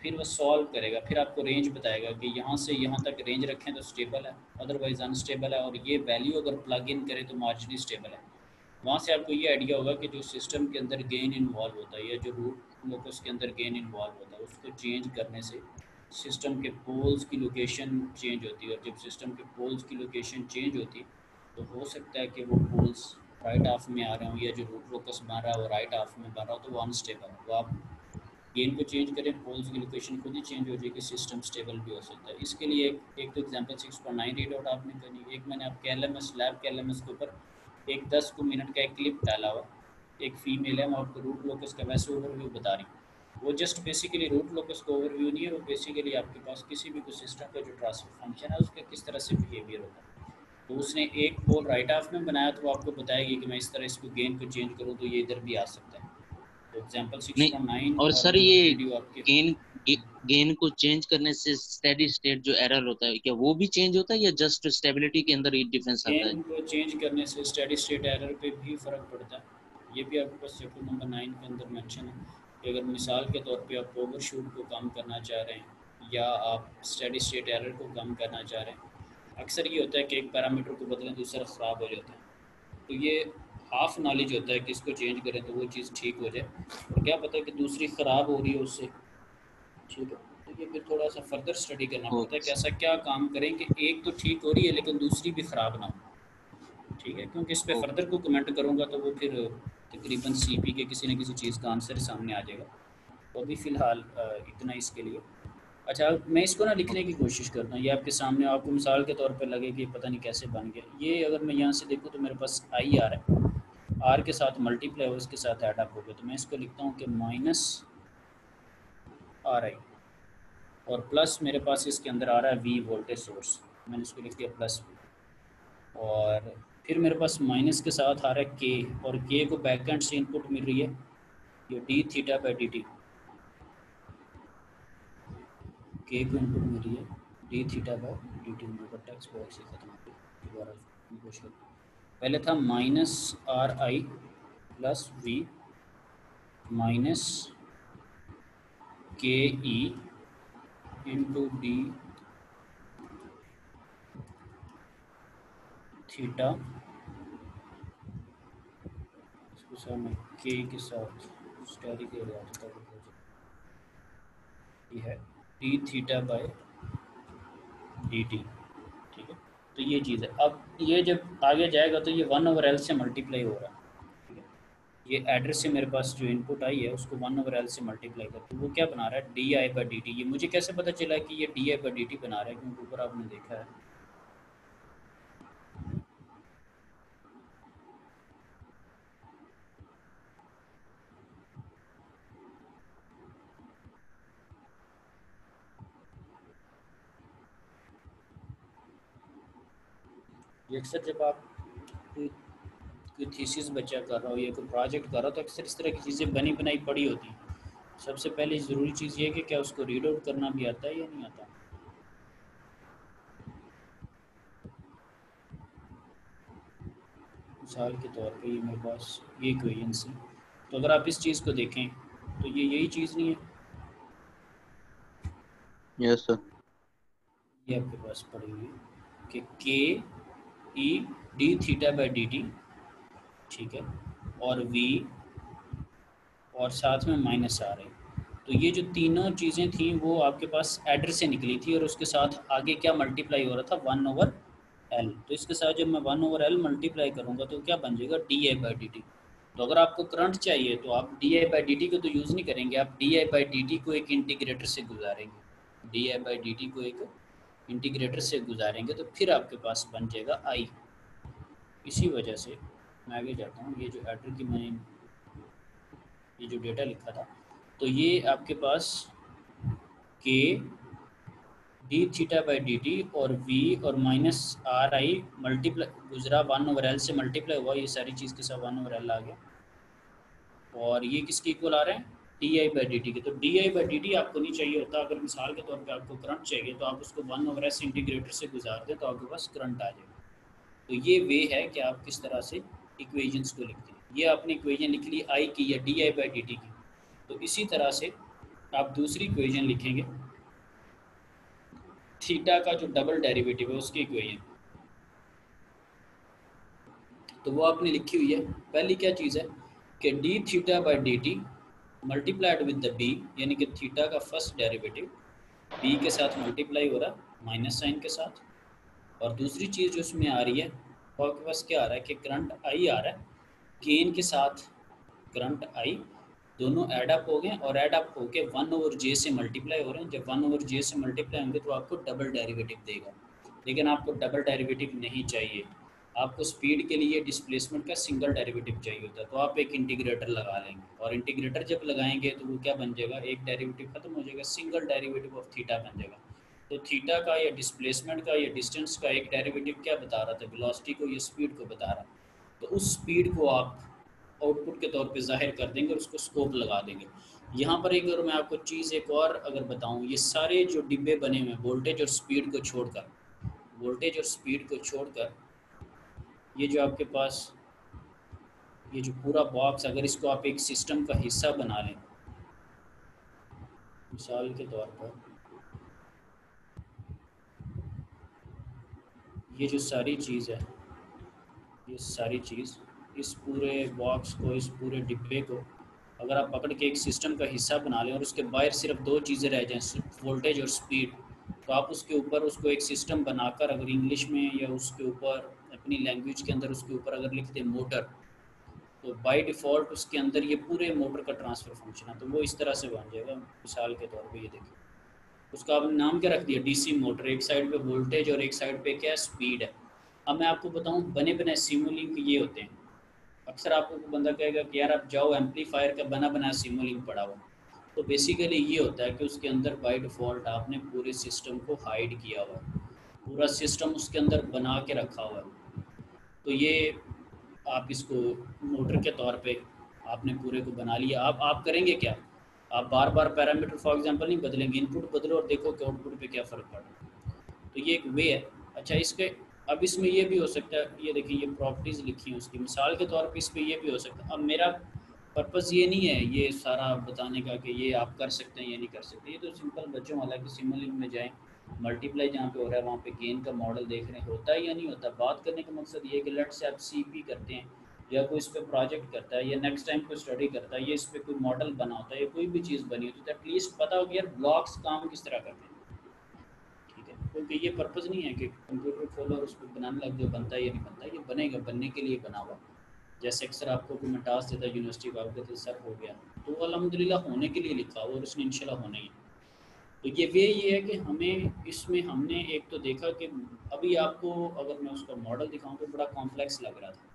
फिर वो सॉल्व करेगा, फिर आपको रेंज बताएगा कि यहाँ से यहाँ तक रेंज रखें तो स्टेबल है, अदरवाइज अनस्टेबल है, और ये वैल्यू अगर प्लग इन करें तो मार्जिनली स्टेबल है। वहाँ से आपको ये आइडिया होगा कि जो सिस्टम के अंदर गेन इन्वॉल्व होता है या जो रूट लोकस के अंदर गेन इन्वॉल्व होता है उसको चेंज करने से सिस्टम के पोल्स की लोकेशन चेंज होती है। और जब सिस्टम के पोल्स की लोकेशन चेंज होती है तो हो सकता है कि वो पोल्स राइट हाफ में आ रहे हों, या जो रूट लोकस बन रहा है वो राइट हाफ में बन रहा हो, तो वो अनस्टेबल है। वो आप गेन को चेंज करें, पोल्स की लोकेशन खुद ही चेंज हो जाएगी, सिस्टम स्टेबल भी हो सकता है। इसके लिए एक तो एग्जांपल 6.9 रीड आउट आपने करनी, एक मैंने आपके LMS लैब के LMS के ऊपर एक 10 मिनट का एक क्लिप डाला हुआ, एक फीमेल है, मैं आपको रूट लोकस का वैसे ओवरव्यू बता रही हूँ। वो जस्ट बेसिकली रूट लोकस का ओवरव्यू नहीं है, वो बेसिकली आपके पास किसी भी कुछ सिस्टम का जो ट्रांसफर फंक्शन है उसका किस तरह से बिहेवियर होता है। तो उसने एक पोल राइट हाफ में बनाया तो वो आपको बताएगी कि मैं इस तरह इसको गेन को चेंज करूँ तो ये इधर भी आ सकता है। तो एग्जाम्पल नहीं, 6.9 और और सर वो ये वीडियो आपके गेन गेन को चेंज करने से स्टेडी स्टेट जो एरर होता है क्या वो भी चेंज होता है या जस्ट स्टेबिलिटी के अंदर ही डिफरेंस आता है? गेन को चेंज करने से स्टेडी स्टेट एरर पे भी फ़र्क पड़ता है। ये भी आपके पास चैप्टर नंबर 9 के अंदर मेंशन है कि अगर मिसाल के तौर पे आप ओवरशूट को कम करना चाह रहे हैं या आप स्टेडी स्टेट एरर को कम करना चाह रहे हैं, अक्सर ये होता है कि एक पैरामीटर को बदलें दूसरा ख़राब हो जाता है। तो ये हाफ नॉलेज होता है कि इसको चेंज करें तो वो चीज़ ठीक हो जाए, और क्या पता है कि दूसरी ख़राब हो रही है उससे। ठीक है, तो ये फिर थोड़ा सा फर्दर स्टडी करना पड़ता है कि ओके ऐसा क्या काम करें कि एक तो ठीक हो रही है लेकिन दूसरी भी ख़राब ना हो। ठीक है, क्योंकि इस पे ओके। फर्दर को कमेंट करूँगा तो वो फिर तकरीबन CP के किसी न किसी चीज़ का आंसर सामने आ जाएगा। तो अभी फ़िलहाल इतना इसके लिए। अच्छा, मैं इसको ना लिखने की कोशिश करता हूँ, ये आपके सामने, आपको मिसाल के तौर पे लगे कि पता नहीं कैसे बन गया ये। अगर मैं यहाँ से देखूँ तो मेरे पास आई आ रहा है, आर के साथ मल्टीप्लाई हो, उसके साथ एड अप हो गया, तो मैं इसको लिखता हूँ कि माइनस आर आई, और प्लस मेरे पास इसके अंदर आ रहा है वी वोल्टेज सोर्स, मैंने इसको लिख दिया प्लस वी। और फिर मेरे पास माइनस के साथ आ रहा है के, और के को बैक एंड से इनपुट मिल रही है ये D theta by D T, K को इनपुट मिल रही है D theta by D T. मेरे टेक्स्ट बॉक्स ही खत्म हो गया, दोबारा कोशिश। पहले था minus R I plus V minus K E into D theta, इसको सर मैं के साथ स्टैटिक एरिया ये है डी थीटा बाई dt, ठीक है। तो ये चीज़ है। अब ये जब आगे जाएगा तो ये 1/L से मल्टीप्लाई हो रहा है, ठीक है। ये एड्रेस से मेरे पास जो इनपुट आई है उसको 1/L से मल्टीप्लाई कर, तो वो क्या बना रहा है di/dt। ये मुझे कैसे पता चला कि ये di/dt बना रहा है, क्योंकि ऊपर आपने देखा है ये अक्सर जब आप कोई कोई थीसिस बच्चा कर रहा हो या कोई प्रोजेक्ट कर रहा हो तो अक्सर इस तरह की चीज़ें बनी बनाई पड़ी होती हैं। सबसे पहले ज़रूरी चीज़ ये है कि क्या उसको रीड आउट करना भी आता है या नहीं आता। मिसाल के तौर पे ये मेरे पास ये इक्वेशंस हैं, तो अगर आप इस चीज़ को देखें तो ये यही चीज़ नहीं है, यस सर। ये आपके पास पड़ी हुई है कि के E D theta by D T, ठीक है, और वी और साथ में माइनस आ रहे। तो ये जो तीनों चीज़ें थी वो आपके पास एड्रेस से निकली थी और उसके साथ आगे क्या मल्टीप्लाई हो रहा था 1/L। तो इसके साथ जब मैं 1/L मल्टीप्लाई करूँगा तो क्या बन जाएगा di/dt। तो अगर आपको करंट चाहिए तो आप di/dt को तो यूज़ नहीं करेंगे, आप di/dt को एक इंटीग्रेटर से गुजारेंगे, di/dt को एक इंटीग्रेटर से गुजारेंगे तो फिर आपके पास बन जाएगा i। इसी वजह से मैं आगे जाता हूँ, ये जो एड्रेस की मैंने ये जो डेटा लिखा था तो ये आपके पास के D theta by D T और वी और माइनस आर आई मल्टीप्लाई गुजरा 1/L से मल्टीप्लाई हुआ, ये सारी चीज़ के साथ 1/L आ गया। और ये किसके इक्वल आ रहे हैं di/dt के। तो di/dt आपको नहीं चाहिए होता, अगर मिसाल के तौर पे आपको करंट चाहिए तो आप उसको 1/S इंटीग्रेटर से गुजार दें तो आपके पास करंट आ जाएगा। तो ये वे है कि आप किस तरह से इक्वेशंस को लिखते हैं। ये आपने इक्वेशन लिख ली आई की या di/dt की, तो इसी तरह से आप दूसरी इक्वेशन लिखेंगे थीटा का जो डबल डेरिवेटिव है उसकी इक्वेशन, तो वो आपने लिखी हुई है। पहली क्या चीज़ है कि D theta by D T multiplied with the B, यानी कि थीटा का फर्स्ट डेरिवेटिव बी के साथ मल्टीप्लाई हो रहा माइनस साइन के साथ। और दूसरी चीज़ जो उसमें आ रही है वो आपके पास क्या आ रहा है कि करंट आई आ रहा है, गेन के साथ करंट आई दोनों ऐड अप हो गए और ऐड अप होके 1/j से मल्टीप्लाई हो रहे हैं। जब 1/j से मल्टीप्लाई होंगे तो आपको डबल डेरिवेटिव देगा, लेकिन आपको डबल डेरिवेटिव नहीं चाहिए, आपको स्पीड के लिए डिस्प्लेसमेंट का सिंगल डेरिवेटिव चाहिए होता है। तो आप एक इंटीग्रेटर लगा लेंगे और इंटीग्रेटर जब लगाएंगे तो वो क्या बन जाएगा, एक डेरिवेटिव खत्म हो जाएगा, सिंगल डेरिवेटिव ऑफ थीटा बन जाएगा। तो थीटा का या डिस्प्लेसमेंट का या डिस्टेंस का एक डेरिवेटिव क्या बता रहा था, वेलोसिटी को या स्पीड को बता रहा। तो उस स्पीड को आप आउटपुट के तौर पे जाहिर कर देंगे और उसको स्कोप लगा देंगे। यहाँ पर एक अगर मैं आपको चीज़ एक और अगर बताऊँ, ये सारे जो डिब्बे बने हुए हैं वोल्टेज और स्पीड को छोड़कर, वोल्टेज और स्पीड को छोड़कर ये जो आपके पास ये जो पूरा बॉक्स, अगर इसको आप एक सिस्टम का हिस्सा बना लें, मिसाल के तौर पर ये जो सारी चीज़ है, ये सारी चीज़ इस पूरे बॉक्स को, इस पूरे डिब्बे को अगर आप पकड़ के एक सिस्टम का हिस्सा बना लें और उसके बाहर सिर्फ दो चीज़ें रह जाएं, वोल्टेज और स्पीड, तो आप उसके ऊपर उसको एक सिस्टम बनाकर अगर इंग्लिश में या उसके ऊपर अपनी लैंग्वेज के अंदर उसके ऊपर अगर लिख दें मोटर, तो बाय डिफ़ॉल्ट उसके अंदर ये पूरे मोटर का ट्रांसफ़र फंक्शन है। तो वो इस तरह से बन जाएगा। मिसाल के तौर पे ये देखिए, उसका आपने नाम क्या रख दिया, डीसी मोटर, एक साइड पे वोल्टेज और एक साइड पे क्या स्पीड है। अब मैं आपको बताऊं बने बनाए सिमुलिंक ये होते हैं। अक्सर आपको बंदा कहेगा कि यार आप जाओ एम्पलीफायर का बना बनाया सिमुलिंक पड़ा हुआ, तो बेसिकली ये होता है कि उसके अंदर बाय डिफ़ॉल्ट आपने पूरे सिस्टम को हाइड किया हुआ है, पूरा सिस्टम उसके अंदर बना के रखा हुआ है। तो ये आप इसको मोटर के तौर पे आपने पूरे को बना लिया। आप करेंगे क्या, आप बार बार पैरामीटर फॉर एग्जांपल नहीं बदलेंगे, इनपुट बदलो और देखो कि आउटपुट पे क्या फ़र्क पड़ रहा है। तो ये एक वे है। अच्छा इसके अब इसमें ये भी हो सकता है, ये देखिए ये प्रॉपर्टीज़ लिखी हैं उसकी, मिसाल के तौर पे इस पर ये भी हो सकता है। अब मेरा पर्पज़ ये नहीं है ये सारा बताने का कि ये आप कर सकते हैं या नहीं कर सकते, ये तो सिंपल बच्चों वाला कि सिमुलिंक में जाएं, मल्टीप्लाई जहाँ पे हो रहा है वहाँ पे गेन का मॉडल देख रहे हैं होता है या नहीं होता। बात करने का मकसद ये है कि लेट से आप सीपी करते हैं या कोई इस पर प्रोजेक्ट करता है या नेक्स्ट टाइम कोई स्टडी करता है या इस पर कोई मॉडल बना होता है या कोई भी चीज़ बनी होती है तो एटलीस्ट पता हो कि यार ब्लॉक्स काम किस तरह करते हैं, ठीक है। क्योंकि ये पर्पज़ नहीं है कि कंप्यूटर खोलो और उसको बनाने लग जाओ, बनता है या नहीं बनता, ये बनेगा, बनने के लिए बना हुआ। जैसे अक्सर आपको कोई मैं टास्क देता यूनिवर्सिटी का, आपके तो सर हो गया, तो अल्हम्दुलिल्लाह होने के लिए लिखा हुआ और उसने इंशाल्लाह होना ही है। तो ये वे ये है कि हमें इसमें हमने एक तो देखा कि अभी आपको अगर मैं उसका मॉडल दिखाऊं तो बड़ा कॉम्प्लेक्स लग रहा था,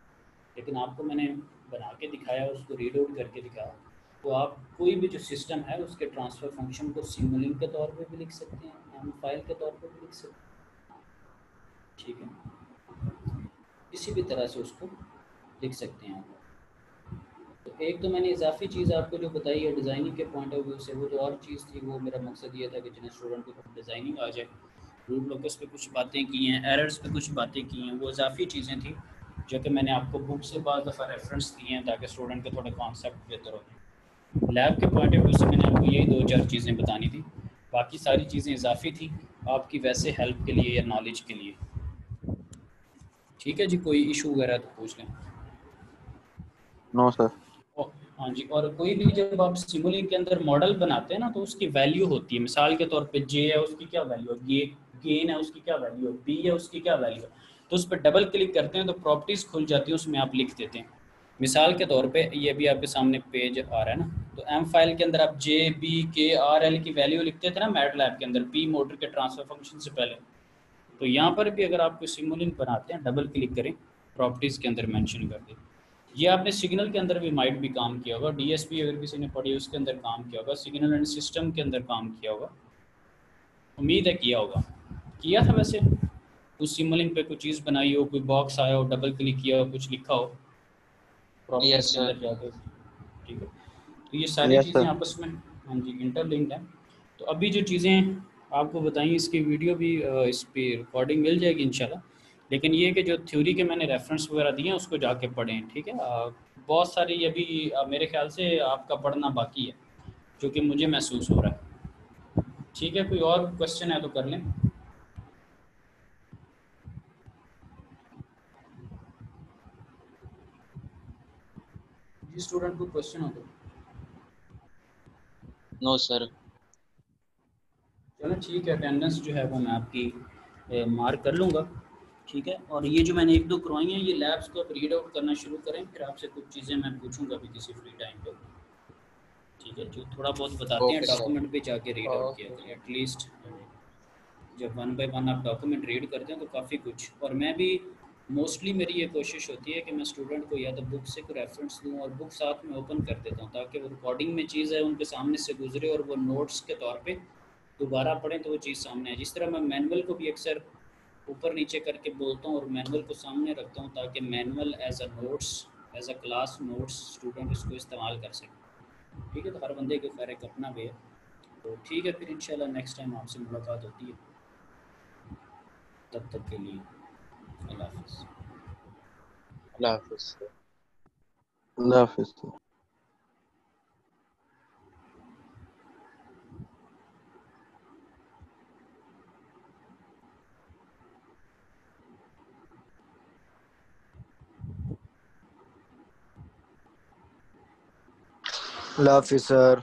लेकिन आपको मैंने बना के दिखाया, उसको रीड आउट करके दिखाया, तो आप कोई भी जो सिस्टम है उसके ट्रांसफ़र फंक्शन को सिमुलिंक के तौर पे भी लिख सकते हैं, एम फाइल के तौर पे भी लिख सकते हैं, ठीक है, किसी भी तरह से उसको लिख सकते हैं आप। तो एक तो मैंने इजाफी चीज़ आपको जो बताई है डिज़ाइनिंग के पॉइंट ऑफ व्यू से, वो तो और चीज़ थी, वो मेरा मकसद ये था कि जिन्हें स्टूडेंट को डिज़ाइनिंग आ जाए। रूट लोकस पे कुछ बातें की हैं, एरर्स पे कुछ बातें की हैं, वो इजाफी चीज़ें थी जो कि मैंने आपको बुक से बाद दफ़ा रेफरेंस दिए हैं ताकि स्टूडेंट के थोड़े कॉन्सेप्ट बेहतर हो। लैब के पॉइंट ऑफ व्यू से मैंने आपको यही 2-4 चीज़ें बतानी थी, बाकी सारी चीज़ें इजाफी थी आपकी वैसे हेल्प के लिए या नॉलेज के लिए। ठीक है जी, कोई इशू वगैरह तो पूछ लें। No sir. हाँ जी, और कोई भी जब आप सिमुलिंक के अंदर मॉडल बनाते हैं ना, तो उसकी वैल्यू होती है, मिसाल के तौर पे जे है उसकी क्या वैल्यू है, गेन है उसकी क्या वैल्यू है, बी है उसकी क्या वैल्यू है, तो उस पर डबल क्लिक करते हैं तो प्रॉपर्टीज़ खुल जाती है, उसमें आप लिख देते हैं। मिसाल के तौर पे ये भी आपके सामने पेज आ रहा है ना, तो एम फाइल के अंदर आप जे बी के आर एल की वैल्यू लिखते थे ना मैटलैब के अंदर, पी मोटर के ट्रांसफर फंक्शन से पहले, तो यहाँ पर भी अगर आप कोई सिमुलिंक बनाते हैं, डबल क्लिक करें, प्रॉपर्टीज़ के अंदर मेंशन कर दें। ये आपने सिग्नल के अंदर भी माइट भी काम किया होगा, डीएसपी अगर किसी ने पढ़ी उसके अंदर काम किया होगा, सिग्नल एंड सिस्टम के अंदर काम किया होगा, उम्मीद है किया होगा, किया था वैसे। उस सिमुलिंक पे कोई चीज़ बनाई हो, कोई बॉक्स आया हो, डबल क्लिक किया हो, कुछ लिखा हो प्रॉपर्टीज़ यस के सर। अंदर जाके, ठीक है। तो ये सारी यस चीज़ें सर। आपस में, हाँ जी, इंटरलिंक्ड हैं। तो अभी जो चीज़ें आपको बताई इसकी वीडियो भी इस पर रिकॉर्डिंग मिल जाएगी इंशाल्लाह, लेकिन ये कि जो थ्योरी के मैंने रेफरेंस वगैरह दिए हैं उसको जाके पढ़ें, ठीक है। बहुत सारी अभी मेरे ख्याल से आपका पढ़ना बाकी है, जो कि मुझे महसूस हो रहा है। ठीक है, कोई और क्वेश्चन है तो कर लें। जिस स्टूडेंट को क्वेश्चन हो तो नो सर। चलो ठीक है, अटेंडेंस जो है वो मैं आपकी मार्क कर लूँगा, ठीक है। और ये जो मैंने 1-2 करवाई हैं, ये लैब्स को आप रीड आउट करना शुरू करें, फिर आपसे कुछ चीज़ें मैं पूछूंगा भी किसी फ्री टाइम पे, ठीक है। जो थोड़ा बहुत बताते हैं ओके सर। डॉक्यूमेंट पे जाके रीड आउट किया करें एटलीस्ट। जब 1 बाय 1 आप डॉक्यूमेंट रीड करते हैं तो काफ़ी कुछ, और मैं भी मोस्टली मेरी ये कोशिश होती है कि मैं स्टूडेंट को या तो बुक से कोई रेफरेंस दूँ और बुक साथ में ओपन कर देता हूँ, ताकि वो रिकॉर्डिंग में चीज़ है उनके सामने से गुजरे और वो नोट्स के तौर पे दोबारा पढ़ें तो वो चीज़ सामने है। जिस तरह मैं मैनुअल को भी अक्सर ऊपर नीचे करके बोलता हूँ और मैनुअल को सामने रखता हूँ, ताकि manual as a notes, as a class notes student इसको इस्तेमाल कर सकें, ठीक है। तो हर बंदे के खैर एक अपना वे है। तो ठीक है, फिर इंशाल्लाह नेक्स्ट टाइम आपसे मुलाकात होती है, तब तक के लिए अल्लाह हाफ़िज़। अल्लाह हाफिज सर। अल्लाह हाफिज। अल्लाह हाफिज सर।